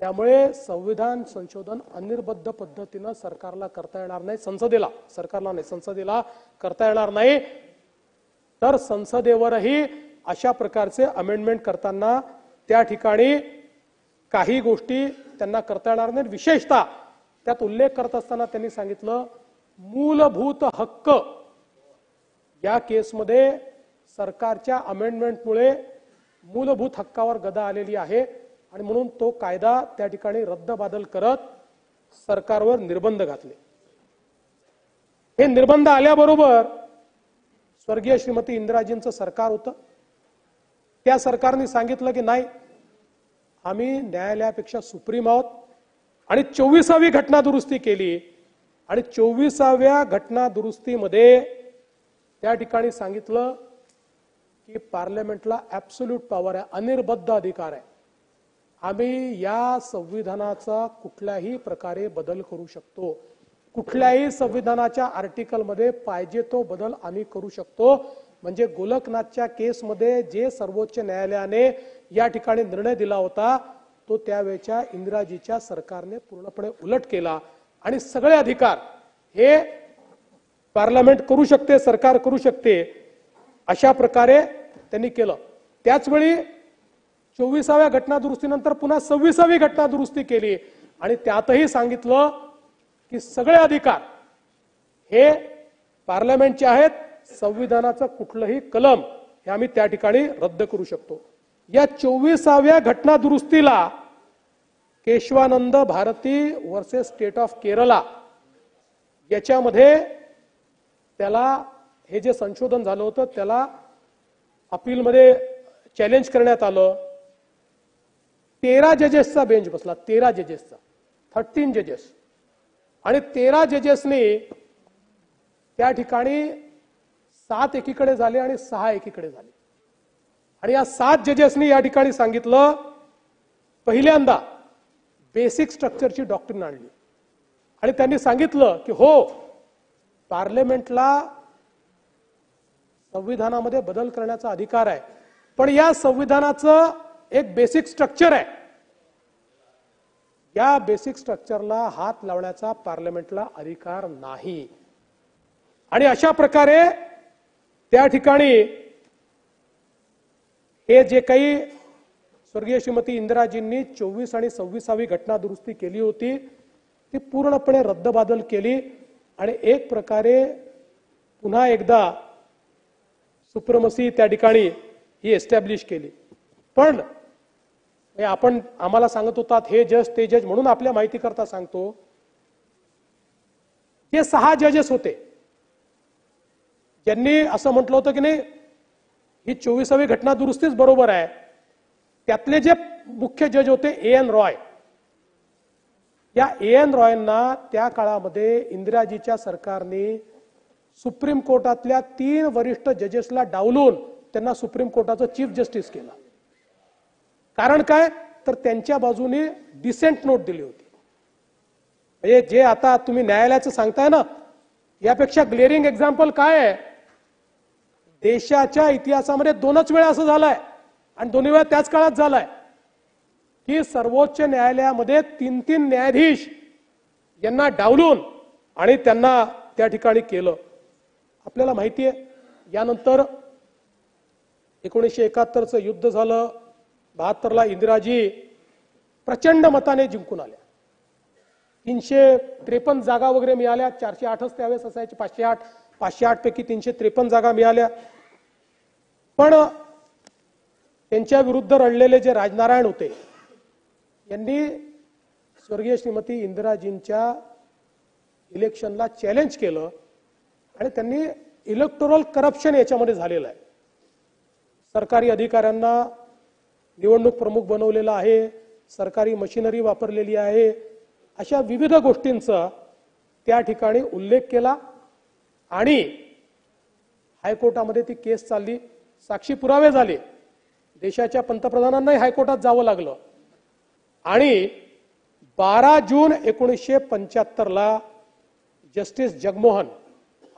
Speaker 1: त्यामुळे संविधान संशोधन अनिर्बद्ध पद्धतीने सरकारला करता येणार नाही, संसदेला करता येणार नाही. तर संसदेवरही अशा प्रकारचे अमेंडमेंट करताना त्या ठिकाणी काही गोष्टी त्यांना करता येणार नाहीत. विशेषतः त्यात उल्लेख करत असताना त्यांनी सांगितलं मूलभूत हक्क या केसमध्ये सरकारच्या अमेंडमेंटमुळे मूलभूत हक्कावर गदा आलेली आहे आणि म्हणून तो कायदा त्या ठिकाणी रद्दबादल करत सरकारवर निर्बंध घातले. हे निर्बंध आल्याबरोबर स्वर्गीय श्रीमती इंदिराजींचं सरकार होतं. त्या सरकारने सांगितलं की नाही, आम्ही न्यायालयापेक्षा सुप्रीम आहोत आणि 24वी घटना दुरुस्ती केली आणि 24व्या घटना दुरुस्तीमध्ये त्या ठिकाणी सांगितलं की पार्लमेंटला ऍब्सोल्यूट पॉवर आहे, अनिर्बद्ध अधिकार आहे. आम्ही या संविधानाचा कुठल्याही प्रकारे बदल करू शकतो, कुठल्याही संविधानाच्या आर्टिकलमध्ये पाहिजे तो बदल आम्ही करू शकतो. म्हणजे गोलकनाथच्या केसमध्ये जे सर्वोच्च न्यायालयाने या ठिकाणी निर्णय दिला होता तो त्यावेळच्या इंदिराजीच्या सरकारने पूर्णपणे उलट केला आणि सगळे अधिकार हे पार्लमेंट करू शकते, सरकार करू शकते, अशा प्रकारे त्यांनी केलं. त्याचवेळी 24व्या घटना दुरुस्तीनंतर पुन्हा 26वी घटना दुरुस्ती केली आणि त्यातही सांगितलं की सगळे अधिकार हे पार्लमेंटचे आहेत, संविधानाचं कुठलंही कलम हे आम्ही त्या ठिकाणी रद्द करू शकतो. या 24व्या घटना दुरुस्तीला Keshavananda Bharati versus state of Kerala याच्यामध्ये त्याला हे जे संशोधन झालं होतं त्याला अपीलमध्ये चॅलेंज करण्यात आलं. 13 जजेसचा बेंच बसला, 13 जजेसचा, 13 जजेस आणि 13 जजेसनी त्या ठिकाणी 7 एकीकडे झाले आणि 6 एकीकडे झाले. आणि या 7 जजेसनी या ठिकाणी सांगितलं, पहिल्यांदा बेसिक स्ट्रक्चरची डॉक्ट्रिन आणली आणि त्यांनी सांगितलं की हो, पार्लमेंटला संविधानामध्ये बदल करण्याचा अधिकार आहे, पण या संविधानाचं एक बेसिक स्ट्रक्चर आहे, या बेसिक स्ट्रक्चरला हात लावण्याचा पार्लमेंटला अधिकार नाही. आणि अशा प्रकारे त्या ठिकाणी हे जे काही स्वर्गीय श्रीमती इंदिराजींनी 24 आणि 26वी घटना दुरुस्ती केली होती ती पूर्णपणे रद्दबादल केली आणि एक प्रकारे पुन्हा एकदा सुप्रीमसी त्या ठिकाणी ही एस्टॅब्लिश केली. पण आपण आम्हाला सांगत होतात हे जज ते जज, म्हणून आपल्या माहिती करता सांगतो, जे 6 जजेस होते ज्यांनी असं म्हटलं होतं की नाही ही 24वी घटना दुरुस्तीच बरोबर आहे, त्यातले जे मुख्य जज होते A.N. रॉय, या A.N. रॉयना त्या काळामध्ये इंदिराजीच्या सरकारने सुप्रीम कोर्टातल्या 3 वरिष्ठ जजेसला डावलून त्यांना सुप्रीम कोर्टाचं चीफ जस्टिस केलं. कारण काय, तर त्यांच्या बाजूने डिसेंट नोट दिली होती. म्हणजे जे आता तुम्ही न्यायालयाचं सांगताय ना, यापेक्षा ग्लेअरिंग एक्झाम्पल काय आहे, देशाच्या इतिहासामध्ये 2च वेळा असं झालंय आणि 2 वेळा त्याच काळात झालाय की सर्वोच्च न्यायालयामध्ये 3 न्यायाधीश यांना डावलून आणि त्यांना त्या ठिकाणी केलं. आपल्याला माहिती आहे यानंतर 1971चं युद्ध झालं, 72ला इंदिराजी प्रचंड मताने जिंकून आल्या, 353 जागा वगैरे मिळाल्या, 408च त्यावेळेस असायचे, 508 पैकी 353 जागा मिळाल्या. पण त्यांच्या विरुद्ध लढलेले जे राजनारायण होते यांनी स्वर्गीय श्रीमती इंदिराजींच्या इलेक्शनला चॅलेंज केलं आणि त्यांनी इलेक्टोरल करप्शन याच्यामध्ये झालेलं आहे. सरकारी अधिकाऱ्यांना निवडणूक प्रमुख बनवलेलं आहे, सरकारी मशिनरी वापरलेली आहे, अशा विविध गोष्टींचा त्या ठिकाणी उल्लेख केला आणि हायकोर्टामध्ये ती केस चालली, साक्षी पुरावे झाले, देशाच्या पंतप्रधानांनाही हायकोर्टात जावं लागलं आणि 12 जून 1975ला जस्टिस जगमोहन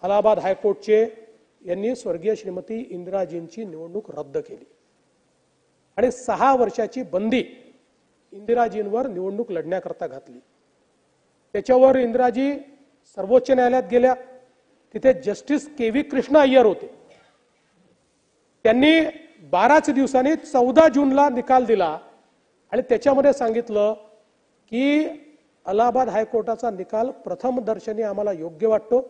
Speaker 1: अलाहाबाद हायकोर्टचे यांनी स्वर्गीय श्रीमती इंदिराजींची निवडणूक रद्द केली आणि 6 वर्षाची बंदी इंदिराजींवर निवडणूक लढण्याकरता घातली. त्याच्यावर इंदिराजी सर्वोच्च न्यायालयात गेल्या. तिथे जस्टिस के.व्ही. कृष्णा अय्यर होते. त्यांनी 12च दिवसांनी 14 जूनला निकाल दिला आणि त्याच्यामध्ये सांगितलं की अलाहाबाद हायकोर्टाचा निकाल प्रथम दर्शनी आम्हाला योग्य वाटतो,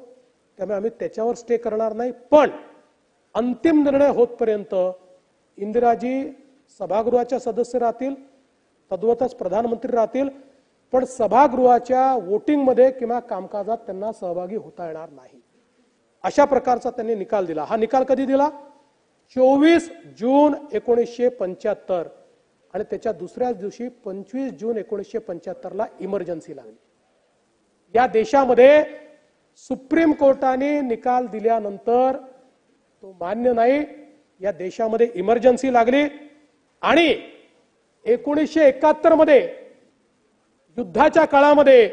Speaker 1: त्यामुळे आम्ही त्याच्यावर स्टे करणार नाही, पण अंतिम निर्णय होतपर्यंत इंदिराजी सभागृहाच्या सदस्य राहतील, तद्वतच प्रधानमंत्री राहतील, पण सभागृहाच्या वोटिंगमध्ये किंवा कामकाजात त्यांना सहभागी होता येणार नाही. अशा प्रकारचा त्यांनी निकाल दिला. हा निकाल कधी दिला? 24 जून 1975 आणि त्याच्या दुसऱ्याच दिवशी 25 जून 1975ला इमर्जन्सी लागली. या देशामध्ये सुप्रीम कोर्टाने निकाल दिल्यानंतर तो मान्य नाही. या देशामध्ये इमर्जन्सी लागली आणि 1971 मध्ये युद्धाच्या काळामध्ये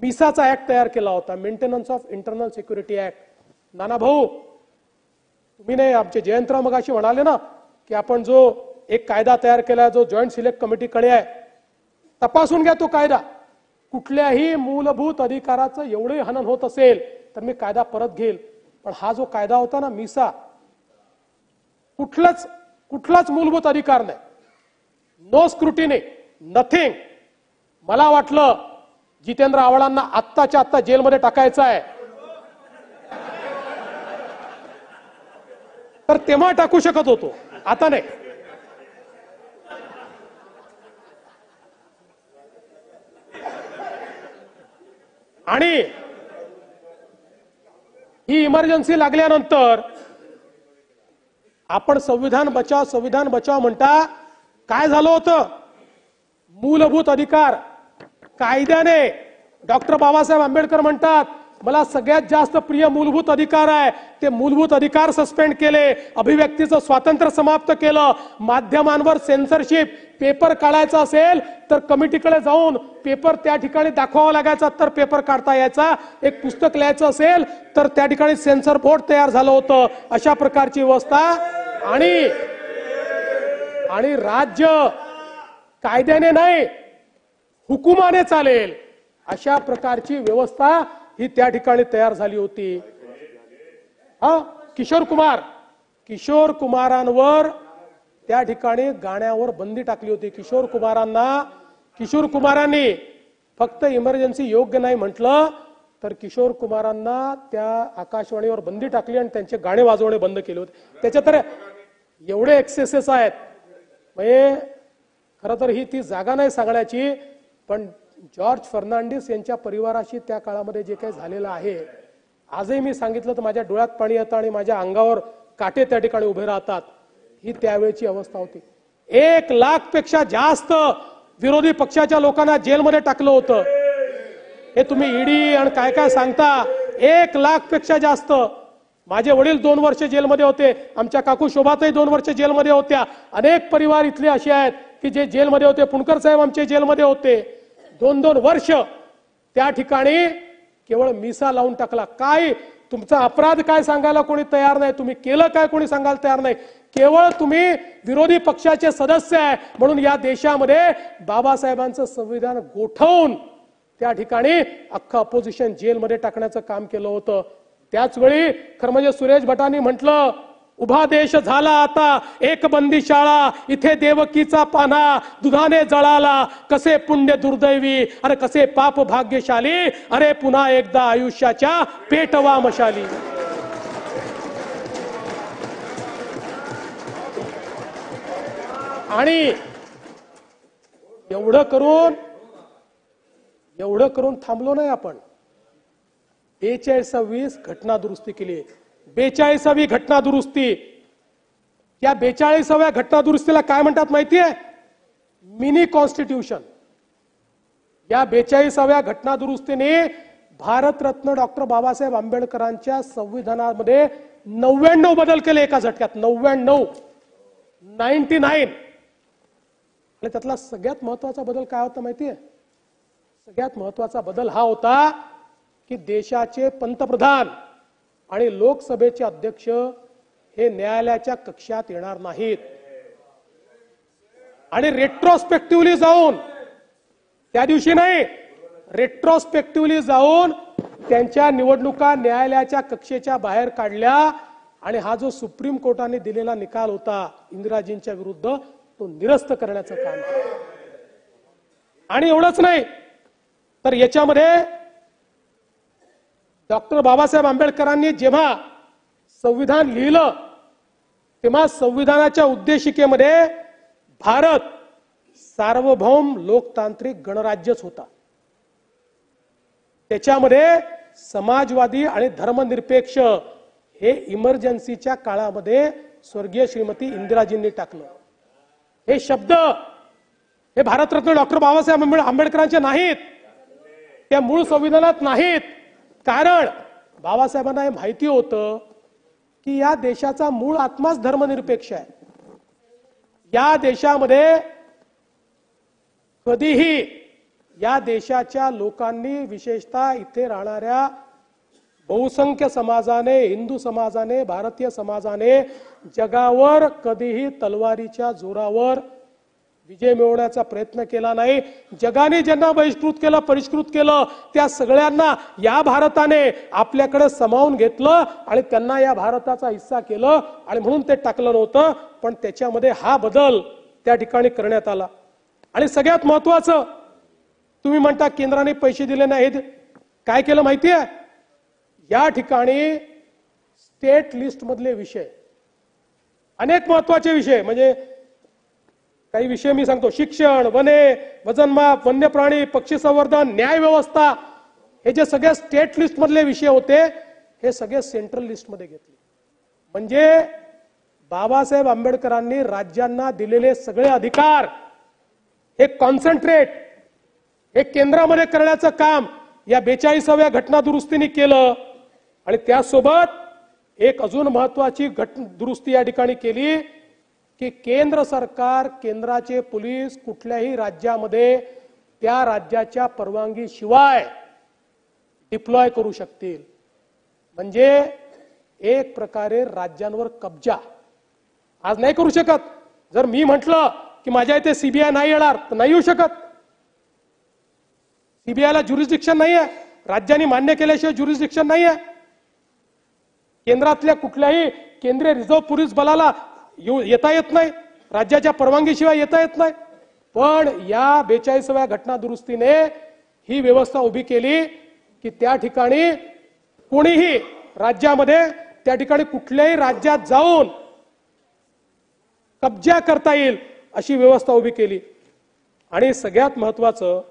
Speaker 1: मिसाचा ऍक्ट तयार केला होता, maintenance of internal security act. Nana Bhau, तुम्ही नाही, आमचे जयंतराव मगाशी म्हणाले ना की आपण जो एक कायदा तयार केला, जो जॉईंट सिलेक्ट कमिटीकडे आहे, तपासून घ्या तो कायदा. कुठल्याही मूलभूत अधिकाराचं एवढे हनन होत असेल तर मी कायदा परत घेईल. पण हा जो कायदा होता ना मिसा, कुठलाच मूलभूत अधिकार नाही, नो स्क्रुटिनी, नथिंग. मला वाटलं जितेंद्र आव्हाडांना आत्ताच्या आत्ता जेलमध्ये टाकायचं आहे, तर तेव्हा टाकू शकत होतो, आता नाही. आणि ही इमर्जन्सी लागल्यानंतर आपण संविधान बचाव म्हणता. काय झालं होतं? मूलभूत अधिकार कायद्याने डॉक्टर बाबासाहेब आंबेडकर म्हणतात मला सगळ्यात जास्त प्रिय मूलभूत अधिकार आहे, ते मूलभूत अधिकार सस्पेंड केले, अभिव्यक्तीचं स्वातंत्र्य समाप्त केलं, माध्यमांवर सेन्सरशिप, पेपर काढायचा असेल तर कमिटीकडे जाऊन पेपर त्या ठिकाणी दाखवावा लागायचा तर पेपर काढता यायचा, एक पुस्तक लिहायचं असेल तर त्या ठिकाणी सेन्सर बोर्ड तयार झालं होतं. अशा प्रकारची व्यवस्था आणि राज्य कायद्याने नाही हुकुमाने चालेल अशा प्रकारची व्यवस्था ही त्या ठिकाणी तयार झाली होती. किशोर कुमारांवर त्या ठिकाणी गाण्यावर बंदी टाकली होती. किशोर कुमारांनी फक्त इमर्जन्सी योग्य नाही म्हटलं तर किशोर कुमारांना त्या आकाशवाणीवर बंदी टाकली आणि त्यांचे गाणे वाजवणे बंद केले होते. त्याच्यात तर एवढे एक्सेसेस आहेत, म्हणजे खरं तर ही ती जागा नाही सांगण्याची, पण जॉर्ज फर्नांडिस यांच्या परिवाराशी त्या काळामध्ये जे काही झालेलं आहे, आजही मी सांगितलं तर माझ्या डोळ्यात पाणी येतं आणि माझ्या अंगावर काटे त्या ठिकाणी उभे राहतात. ही त्यावेळची अवस्था होती. 1 लाख पेक्षा जास्त विरोधी पक्षाच्या लोकांना जेलमध्ये टाकलं होतं. हे तुम्ही ईडी आणि काय काय सांगता, 1 लाख पेक्षा जास्त. माझे वडील 2 वर्ष जेलमध्ये होते, आमच्या काकू शोभाताई 2 वर्ष जेलमध्ये होत्या. अनेक परिवार इथले असे आहेत की जे जेलमध्ये होते. पुणकर साहेब आमचे जेलमध्ये होते. 2-2 वर्ष त्या ठिकाणी केवळ मिसा लावून टाकला. काय तुमचा अपराध काय सांगायला कोणी तयार नाही, तुम्ही केलं काय कोणी सांगायला तयार नाही. केवळ तुम्ही विरोधी पक्षाचे सदस्य आहे म्हणून या देशामध्ये बाबासाहेबांचं संविधान गोठवून त्या ठिकाणी अख्खं अपोजिशन जेलमध्ये टाकण्याचं काम केलं होतं. त्याच वेळी खरं म्हणजे सुरेश भटांनी म्हटलं, उभा देश झाला आता एक बंदी शाळा, इथे देवकीचा पान्हा दुधाने जळाला, कसे पुण्य दुर्दैवी अरे कसे पाप भाग्यशाली, अरे पुन्हा एकदा आयुष्याच्या पेटवा मशाली. आणि एवढं करून थांबलो नाही आपण. 42वी घटना दुरुस्ती केली. 42वी घटना दुरुस्ती. त्या 42व्या घटना दुरुस्तीला काय म्हणतात माहितीये? Mini constitution. या 42व्या घटना दुरुस्तीने भारतरत्न डॉक्टर बाबासाहेब आंबेडकरांच्या संविधानामध्ये 99 बदल केले एका झटक्यात. 99. आणि त्यातला सगळ्यात महत्वाचा बदल काय होता माहितीये? सगळ्यात महत्वाचा बदल हा होता की देशाचे पंतप्रधान आणि लोकसभेचे अध्यक्ष हे न्यायालयाच्या कक्षात येणार नाहीत आणि रेट्रोस्पेक्टिव्हली जाऊन, त्या दिवशी नाही, रेट्रोस्पेक्टिव्हली जाऊन त्यांच्या निवडणुका न्यायालयाच्या कक्षेच्या बाहेर काढल्या आणि हा जो सुप्रीम कोर्टाने दिलेला निकाल होता इंदिराजींच्या विरुद्ध तो निरस्त करण्याचं काम केलं. आणि एवढंच नाही तर याच्यामध्ये डॉक्टर बाबासाहेब आंबेडकरांनी जेव्हा संविधान लिहिलं तेव्हा संविधानाच्या उद्देशिकेमध्ये भारत सार्वभौम लोकतांत्रिक गणराज्यच होता. त्याच्यामध्ये समाजवादी आणि धर्मनिरपेक्ष हे इमर्जन्सीच्या काळामध्ये स्वर्गीय श्रीमती इंदिराजींनी टाकलं. हे शब्द हे भारतरत्न डॉक्टर बाबासाहेब आंबेडकरांचे नाहीत, त्या मूळ संविधानात नाहीत. कारण बाबासाहेबांना हे माहिती होतं की या देशाचा मूळ आत्माच धर्मनिरपेक्ष आहे. या देशामध्ये कधीही या देशाच्या लोकांनी, विशेषतः इथे राहणाऱ्या बहुसंख्य समाजाने, हिंदू समाजाने, भारतीय समाजाने जगावर कधीही तलवारीच्या जोरावर विजय मिळवण्याचा प्रयत्न केला नाही. जगाने ज्यांना बहिष्कृत केलं, परिष्कृत केलं, त्या सगळ्यांना या भारताने आपल्याकडे सामावून घेतलं आणि त्यांना या भारताचा हिस्सा केलं आणि म्हणून ते टाकलं नव्हतं. पण त्याच्यामध्ये हा बदल त्या ठिकाणी करण्यात आला. आणि सगळ्यात महत्वाचं, तुम्ही म्हणता केंद्राने पैसे दिले नाहीत, काय केलं माहितीये? या ठिकाणी स्टेट लिस्ट मधले विषय, अनेक महत्वाचे विषय, म्हणजे काही विषय मी सांगतो, शिक्षण, वने, वजनमाप, वन्य प्राणी, पक्षी संवर्धन, न्याय व्यवस्था, हे जे सगळे स्टेट लिस्ट मधले विषय होते हे सगळे सेंट्रल लिस्ट मध्ये घेतले. म्हणजे बाबासाहेब आंबेडकरांनी राज्यांना दिलेले सगळे अधिकार हे कॉन्सन्ट्रेट, हे केंद्रामध्ये करण्याचं काम या 42व्या घटना दुरुस्तीने केलं. आणि त्यासोबत एक अजून महत्वाची दुरुस्ती या ठिकाणी केली की केंद्र सरकार, केंद्राचे पोलीस कुठल्याही राज्यामध्ये त्या राज्याच्या परवानगी शिवाय डिप्लॉय करू शकतील. म्हणजे एक प्रकारे राज्यांवर कब्जा आज नाही करू शकत. जर मी म्हटलं की माझ्या इथे सीबीआय नाही येणार तर नाही येऊ शकत. सीबीआयला ज्युरिस्डिक्शन नाहीये, राज्यांनी मान्य केल्याशिवाय ज्युरिस्डिक्शन नाहीये. केंद्रातल्या कुठल्याही केंद्रीय रिझर्व्ह पोलीस बलाला येता येत नाही, राज्याच्या परवानगीशिवाय येता येत नाही. पण या 42व्या घटना दुरुस्तीने ही व्यवस्था उभी केली की त्या ठिकाणी कोणीही राज्यामध्ये, त्या ठिकाणी कुठल्याही राज्यात जाऊन कब्जा करता येईल अशी व्यवस्था उभी केली. आणि सगळ्यात महत्वाचं,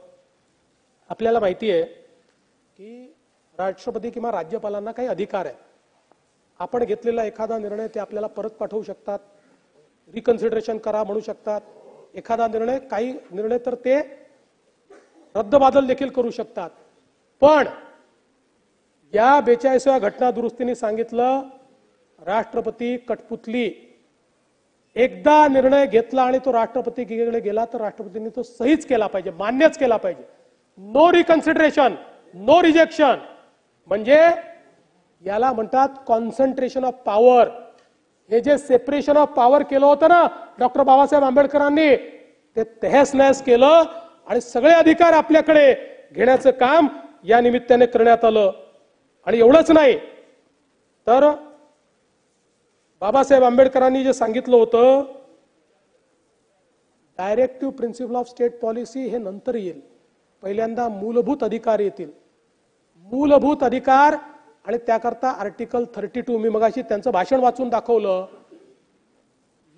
Speaker 1: आपल्याला माहिती आहे की राष्ट्रपती किंवा राज्यपालांना काही अधिकार आहे. आपण घेतलेला एखादा निर्णय ते आपल्याला परत पाठवू शकतात, रिकन्सिडरेशन करा म्हणू शकतात. एखादा निर्णय, काही निर्णय तर ते रद्दबादल देखील करू शकतात. पण या 42व्या घटना दुरुस्तीने सांगितलं, राष्ट्रपती कठपुतली, एकदा निर्णय घेतला आणि तो राष्ट्रपतीकडे गेला तर राष्ट्रपतींनी तो सहीच केला पाहिजे, मान्यच केला पाहिजे. No reconsideration, no rejection. म्हणजे याला म्हणतात कॉन्सन्ट्रेशन ऑफ पॉवर. हे जे सेपरेशन ऑफ पॉवर केलं होतं ना डॉक्टर बाबासाहेब आंबेडकरांनी, ते तहस नहस केलं आणि सगळे अधिकार आपल्याकडे घेण्याचं काम या निमित्ताने करण्यात आलं. आणि एवढंच नाही तर बाबासाहेब आंबेडकरांनी जे सांगितलं होतं, directive principle of state policy हे नंतर येईल, पहिल्यांदा मूलभूत अधिकार येतील. मूलभूत अधिकार आणि त्याकरता आर्टिकल 32, मी मगाशी त्यांचं भाषण वाचून दाखवलं.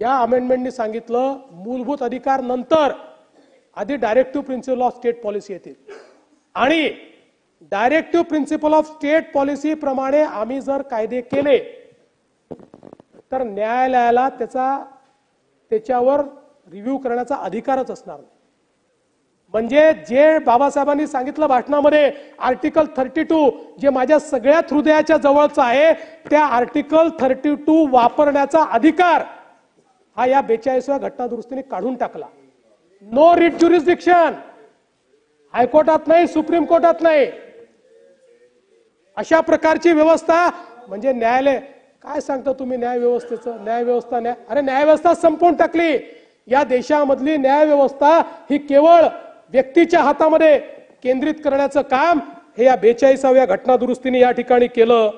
Speaker 1: या अमेंडमेंटनी सांगितलं मूलभूत अधिकार नंतर, आधी directive principle of state policy येतील. आणि directive principle of state policy प्रमाणे आम्ही जर कायदे केले तर न्यायालयाला त्याच्यावर रिव्ह्यू करण्याचा अधिकारच असणार नाही. म्हणजे जे बाबासाहेबांनी सांगितलं भाषणामध्ये, आर्टिकल 32 जे माझ्या सगळ्यात हृदयाच्या जवळचं आहे, त्या आर्टिकल 32 वापरण्याचा अधिकार हा या 42व्या घटना दुरुस्तीने काढून टाकला. नो रिट ज्युरिस्डिक्शन, हायकोर्टात नाही, सुप्रीम कोर्टात नाही. अशा प्रकारची व्यवस्था म्हणजे न्यायालय काय सांगता तुम्ही न्याय व्यवस्थेचं अरे न्याय व्यवस्था संपवून टाकली. या देशामधली न्याय व्यवस्था ही केवळ व्यक्तीच्या हातामध्ये केंद्रित करण्याचं काम हे या 42व्या घटना दुरुस्तीने या ठिकाणी केलं.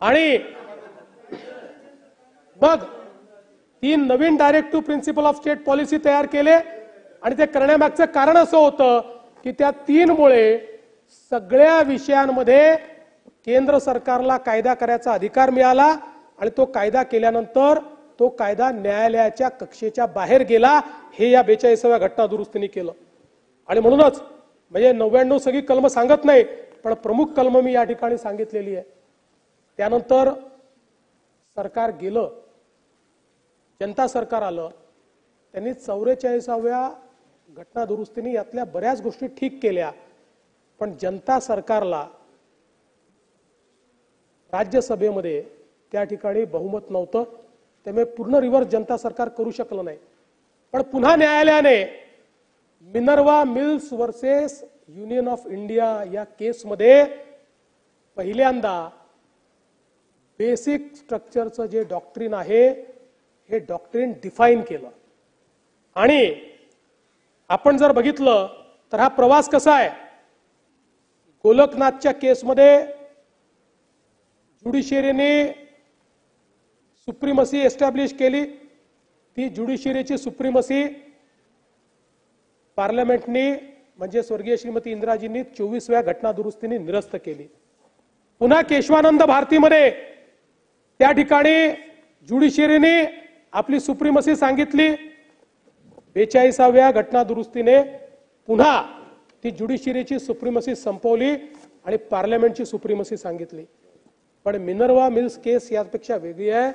Speaker 1: आणि मग 3 नवीन directive principle of state policy तयार केले आणि ते करण्यामागचं कारण असं होतं की त्या 3 मुळे सगळ्या विषयांमध्ये केंद्र सरकारला कायदा करायचा अधिकार मिळाला आणि तो कायदा केल्यानंतर तो कायदा न्यायालयाच्या कक्षेच्या बाहेर गेला. हे या 42व्या घटना दुरुस्तीने केलं. आणि म्हणूनच म्हणजे 99 सगळी कलम सांगत नाही पण प्रमुख कलम मी या ठिकाणी सांगितलेली आहे. त्यानंतर सरकार गेलं, जनता सरकार आलं, त्यांनी 44व्या घटना दुरुस्तीने यातल्या बऱ्याच गोष्टी ठीक केल्या. पण जनता सरकारला राज्यसभेमध्ये त्या ठिकाणी बहुमत नव्हतं, त्यामुळे पूर्ण रिव्हर्स जनता सरकार करू शकलं नाही. पण पुन्हा न्यायालयाने Minerva mills versus union of India या केसमध्ये पहिल्यांदा बेसिक स्ट्रक्चरचं जे डॉक्ट्रिन आहे हे डॉक्ट्रिन डिफाईन केलं. आणि आपण जर बघितलं तर हा प्रवास कसा आहे, गोलकनाथच्या केसमध्ये ज्युडिशियरीने सुप्रीमसी एस्टॅब्लिश केली. ती ज्युडिशियरीची सुप्रीमसी पार्लमेंटनी म्हणजे स्वर्गीय श्रीमती इंदिराजींनी 24व्या घटना दुरुस्तीने निरस्त केली. पुन्हा केशवानंद भारतीमध्ये त्या ठिकाणी ज्युडिशियरीने आपली सुप्रीमसी सांगितली. 42व्या घटना दुरुस्तीने पुन्हा ती ज्युडिशियरीची सुप्रीमसी संपवली आणि पार्लमेंटची सुप्रीमसी सांगितली. पण मिनर्वा मिल्स केस यापेक्षा वेगळी आहे.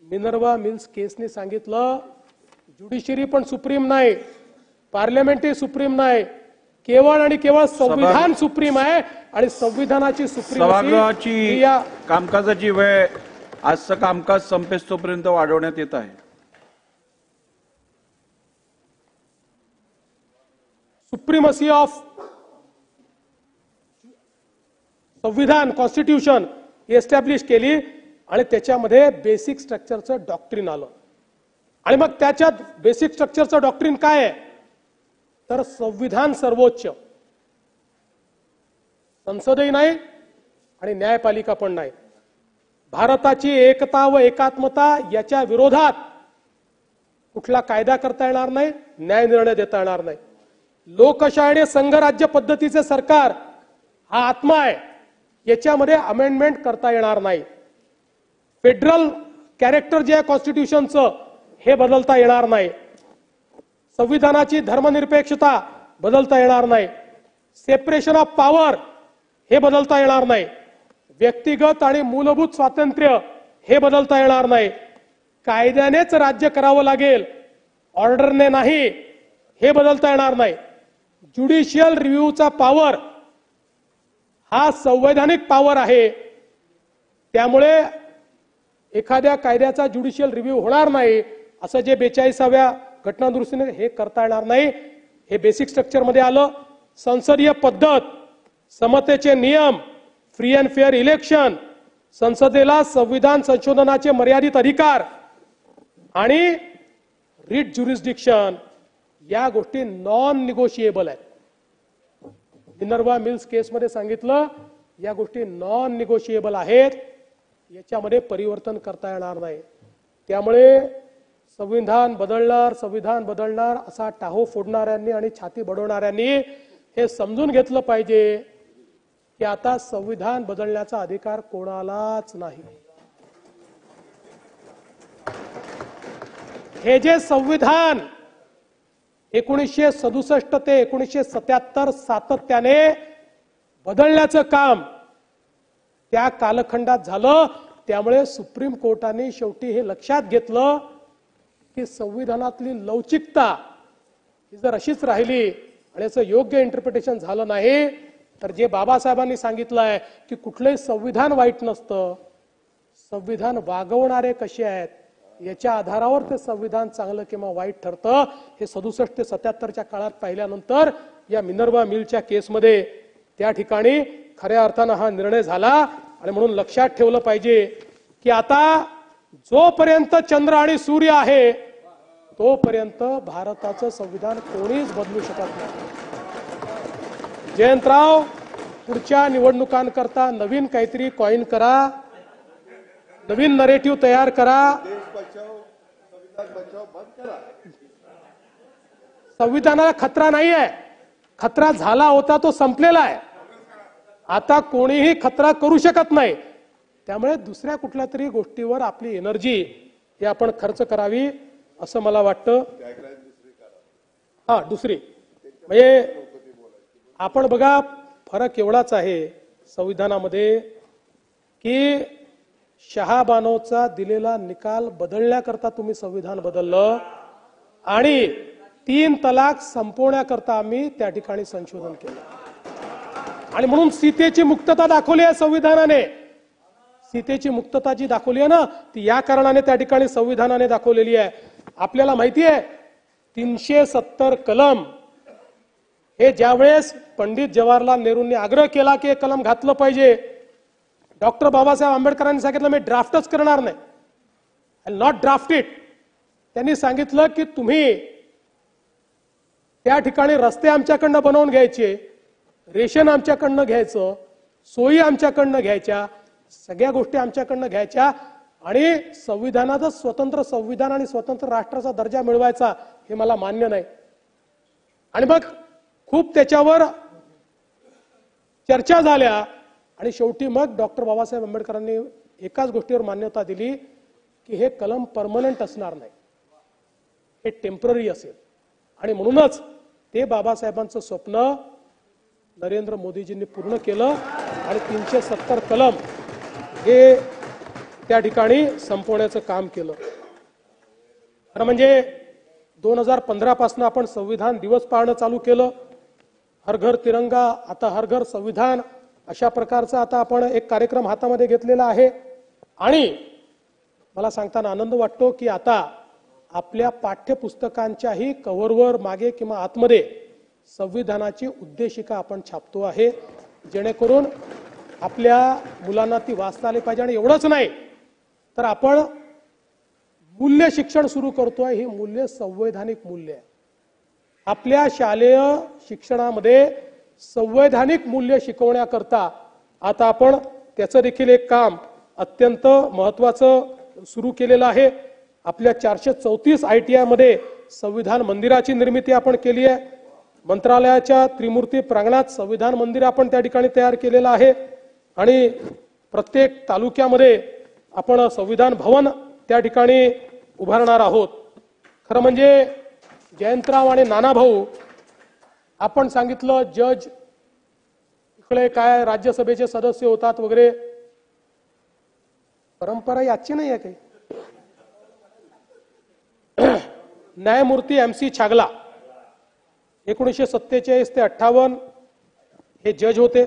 Speaker 1: मिनर्वा मिल्स केसने सांगितलं ज्युडिशियरी पण सुप्रीम नाही, पार्लमेंटही सुप्रीम नाही, केवळ आणि केवळ संविधान सुप्रीम आहे. आणि संविधानाची
Speaker 2: सभागृहाची कामकाजाची वेळ आजचं कामकाज संपेस्तोपर्यंत वाढवण्यात येत आहे.
Speaker 1: सुप्रीमसी ऑफ संविधान कॉन्स्टिट्यूशन एस्टॅब्लिश केली आणि त्याच्यामध्ये बेसिक स्ट्रक्चरचं डॉक्ट्रिन आलं. आणि मग त्याच्यात बेसिक स्ट्रक्चरचं डॉक्ट्रिन काय आहे तर संविधान सर्वोच्च, संसदही नाही आणि न्यायपालिका पण नाही. भारताची एकता व एकात्मता याच्या विरोधात कुठला कायदा करता येणार नाही, न्याय निर्णय देता येणार नाही. लोकशाही आणि संघराज्य पद्धतीचे सरकार हा आत्मा आहे, याच्यामध्ये अमेंडमेंट करता येणार नाही. फेडरल कॅरेक्टर जे आहे कॉन्स्टिट्यूशनचं हे बदलता येणार नाही. संविधानाची धर्मनिरपेक्षता बदलता येणार नाही. सेपरेशन ऑफ पॉवर हे बदलता येणार नाही. व्यक्तिगत आणि मूलभूत स्वातंत्र्य हे बदलता येणार नाही. कायद्यानेच राज्य करावं लागेल, ऑर्डरने नाही, हे बदलता येणार नाही. ज्युडिशियल रिव्ह्यूचा पॉवर हा संवैधानिक पॉवर आहे, त्यामुळे एखाद्या कायद्याचा ज्युडिशियल रिव्ह्यू होणार नाही असं जे 42व्या घटना दुरुस्तीने हे करता येणार नाही. हे बेसिक स्ट्रक्चर मध्ये आलं. संसदीय पद्धत, समतेचे नियम, फ्री अँड फेअर इलेक्शन, संसदेला संविधान संशोधनाचे मर्यादित अधिकार आणि रिट ज्युरिस्डिक्शन या गोष्टी नॉन निगोशिएबल आहेत. मिनर्वा मिल्स केसमध्ये सांगितलं या गोष्टी नॉन निगोशिएबल आहेत, याच्यामध्ये परिवर्तन करता येणार नाही. त्यामुळे संविधान बदलणार असा टाहो फोडणाऱ्यांनी आणि छाती बडवणाऱ्यांनी हे समजून घेतलं पाहिजे की आता संविधान बदलण्याचा अधिकार कोणालाच नाही. हे जे संविधान 1967 ते 1977 सातत्याने बदलण्याचं काम त्या कालखंडात झालं. त्यामुळे सुप्रीम कोर्टाने शेवटी हे लक्षात घेतलं की संविधानातली लवचिकता ही जर अशीच राहिली आणि याचं योग्य इंटरप्रिटेशन झालं नाही तर जे बाबासाहेबांनी सांगितलंय की कुठलंही संविधान वाईट नसतं, संविधान वागवणारे कसे आहेत याच्या आधारावर ते संविधान चांगलं किंवा वाईट ठरतं हे 67 ते 77च्या काळात पाहिल्यानंतर या मिनर्वा मिलच्या केसमध्ये त्या ठिकाणी खऱ्या अर्थानं हा निर्णय झाला. आणि म्हणून लक्षात ठेवलं पाहिजे की आता जोपर्यंत चंद्र आणि सूर्य आहे तोपर्यंत भारताचं संविधान कोणीच बदलू शकत नाही. जयंतराव, पुढच्या निवडणुकांकरता नवीन काहीतरी कॉइन करा, नवीन नरेटिव्ह तयार करा. संविधानाला खतरा नाही आहे, खतरा झाला होता तो संपलेला आहे. आता कोणीही खतरा करू शकत नाही. त्यामुळे दुसऱ्या कुठल्या तरी गोष्टीवर आपली एनर्जी ही आपण खर्च करावी असं मला वाटतं. दुसरी म्हणजे आपण बघा, फरक एवढाच आहे संविधानामध्ये की शहाबानोचा दिलेला निकाल बदलण्याकरता तुम्ही संविधान बदललं आणि 3 तलाक संपवण्याकरता आम्ही त्या ठिकाणी संशोधन केलं. आणि म्हणून सीतेची मुक्तता दाखवली आहे संविधानाने. सीतेची मुक्तता जी दाखवली आहे ना ती या कारणाने त्या ठिकाणी संविधानाने दाखवलेली आहे. आपल्याला माहिती आहे 370 कलम हे ज्यावेळेस पंडित जवाहरलाल नेहरूंनी आग्रह केला की हे कलम घातलं पाहिजे, डॉक्टर बाबासाहेब आंबेडकरांनी सांगितलं मी ड्राफ्टच करणार नाही, I will not draft it. त्यांनी सांगितलं की तुम्ही त्या ठिकाणी रस्ते आमच्याकडनं बनवून घ्यायचे, रेशन आमच्याकडनं घ्यायचं, सोयी आमच्याकडनं घ्यायच्या, सगळ्या गोष्टी आमच्याकडनं घ्यायच्या आणि संविधानाचं स्वतंत्र संविधान आणि स्वतंत्र राष्ट्राचा दर्जा मिळवायचा हे मला मान्य नाही. आणि मग खूप त्याच्यावर चर्चा झाल्या आणि शेवटी मग डॉक्टर बाबासाहेब आंबेडकरांनी एकाच गोष्टीवर मान्यता दिली की हे कलम परमनंट असणार नाही, हे टेम्पररी असेल. आणि म्हणूनच ते बाबासाहेबांचं स्वप्न नरेंद्र मोदीजींनी पूर्ण केलं आणि 370 कलम हे त्या ठिकाणी संपवण्याचं काम केलं. खरं म्हणजे 2015 पासून आपण संविधान दिवस पाळणं चालू केलं. हर घर तिरंगा, आता हर घर संविधान, अशा प्रकारचा आता आपण एक कार्यक्रम हातामध्ये घेतलेला आहे. आणि मला सांगताना आनंद वाटतो की आता आपल्या पाठ्यपुस्तकांच्याही कव्हरवर मागे किंवा आतमध्ये संविधानाची उद्देशिका आपण छापतो आहे, जेणेकरून आपल्या मुलांना ती वाचता आली पाहिजे. आणि एवढंच नाही तर आपण मूल्य शिक्षण सुरू करतोय. ही मूल्य संवैधानिक मूल्य आहे. आपल्या शालेय शिक्षणामध्ये संवैधानिक मूल्य शिकवण्याकरता आता आपण त्याचं देखील एक काम अत्यंत महत्वाचं सुरू केलेलं आहे. आपल्या 434 ITI मध्ये संविधान मंदिराची निर्मिती आपण केली आहे. मंत्रालयाच्या त्रिमूर्ती प्रांगणात संविधान मंदिर आपण त्या ठिकाणी तयार केलेलं आहे. आणि प्रत्येक तालुक्यामध्ये आपण संविधान भवन त्या ठिकाणी उभारणार आहोत. खरं म्हणजे जयंतराव आणि नानाभाऊ, आपण सांगितलं जज इकडे काय राज्यसभेचे सदस्य होतात वगैरे, परंपरा याची नाही आहे काही. न्यायमूर्ती MC छागला 1947 ते 58 हे जज होते.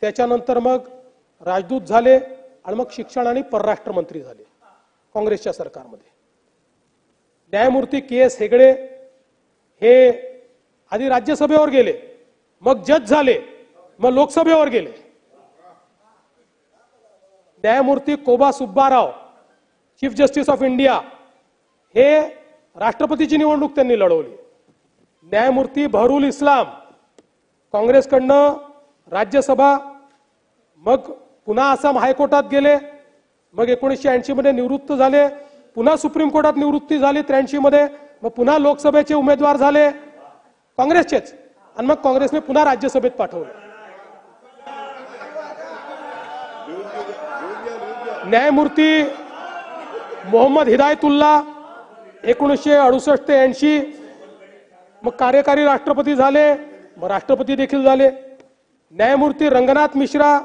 Speaker 1: त्याच्यानंतर मग राजदूत झाले आणि मग शिक्षण आणि परराष्ट्र मंत्री झाले काँग्रेसच्या सरकारमध्ये. न्यायमूर्ती KS हेगडे हे आधी राज्यसभेवर गेले, मग जज झाले, मग लोकसभेवर गेले. न्यायमूर्ती Koka Subbarao chief justice of India हे राष्ट्रपतीची निवडणूक त्यांनी लढवली. न्यायमूर्ती बहरुल इस्लाम काँग्रेसकडनं राज्यसभा, मग पुन्हा आसाम हायकोर्टात गेले, मग 1980 मध्ये निवृत्त झाले, पुन्हा सुप्रीम कोर्टात निवृत्ती झाली 83 मध्ये, मग पुन्हा लोकसभेचे उमेदवार झाले काँग्रेसचेच आणि मग काँग्रेसने पुन्हा राज्यसभेत पाठवलं. न्यायमूर्ती मोहम्मद हिदायतुल्ला 1968 ते 80 मग कार्यकारी राष्ट्रपती झाले, मग राष्ट्रपती देखील झाले. न्यायमूर्ती रंगनाथ मिश्रा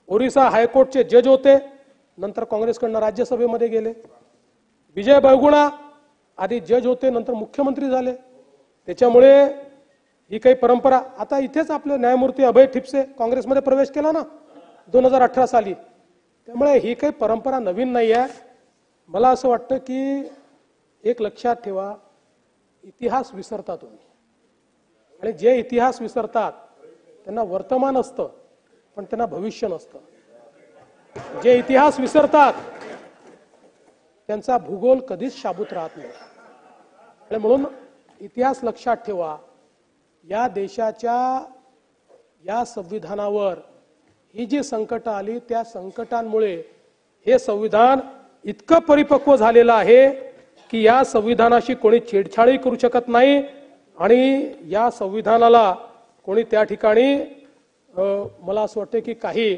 Speaker 1: ओरिसा हायकोर्टचे जज होते, नंतर काँग्रेसकडनं राज्यसभेमध्ये गेले. विजय बहुगुणा आधी जज होते, नंतर मुख्यमंत्री झाले. त्याच्यामुळे ही काही परंपरा आता इथेच आपले न्यायमूर्ती अभय ठिपसे काँग्रेसमध्ये प्रवेश केला ना 2018 साली. त्यामुळे ही काही परंपरा नवीन नाही आहे. मला असं वाटतं की एक लक्षात ठेवा, इतिहास विसरता तुम्ही, आणि जे इतिहास विसरतात त्यांना वर्तमान असतं पण त्यांना भविष्य नसतं. जे इतिहास विसरतात त्यांचा भूगोल कधीच शाबूत राहत नाही. आणि म्हणून इतिहास लक्षात ठेवा. या देशाच्या या संविधानावर ही जी संकट आली, त्या संकटांमुळे हे संविधान इतकं परिपक्व झालेलं आहे की या संविधानाशी कोणी छेडछाडही करू शकत नाही आणि या संविधानाला कोणी त्या ठिकाणी मला असं वाटतं की काही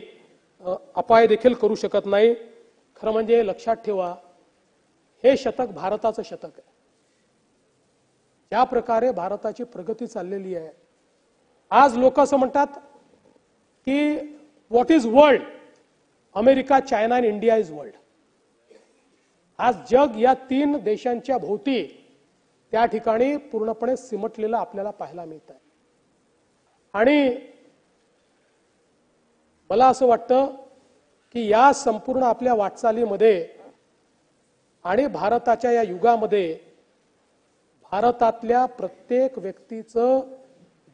Speaker 1: अपाय देखील करू शकत नाही. खरं म्हणजे लक्षात ठेवा, हे शतक भारताचं शतक आहे. ज्या प्रकारे भारताची प्रगती चाललेली आहे, आज लोक असं म्हणतात की what is world, America, China आणि इंडिया इज वर्ल्ड. आज जग या 3 देशांच्या भोवती त्या ठिकाणी पूर्णपणे सिमटलेलं आपल्याला पाहायला मिळत आहे. आणि मला असं वाटतं की या संपूर्ण आपल्या वाटचालीमध्ये आणि भारताच्या या युगामध्ये भारतातल्या प्रत्येक व्यक्तीचं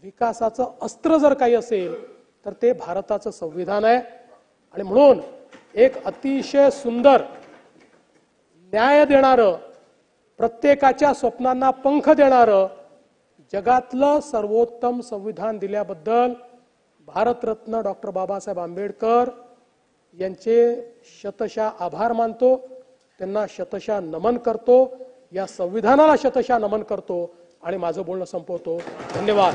Speaker 1: विकासाचं अस्त्र जर काही असेल तर ते भारताचं संविधान आहे. आणि म्हणून एक अतिशय सुंदर, न्याय देणारं, प्रत्येकाच्या स्वप्नांना पंख देणारं, जगातलं सर्वोत्तम संविधान दिल्याबद्दल भारतरत्न डॉक्टर बाबासाहेब आंबेडकर यांचे शतशः आभार मानतो, त्यांना शतशः नमन करतो, या संविधानाला शतशः नमन करतो आणि माझं बोलणं संपवतो. धन्यवाद.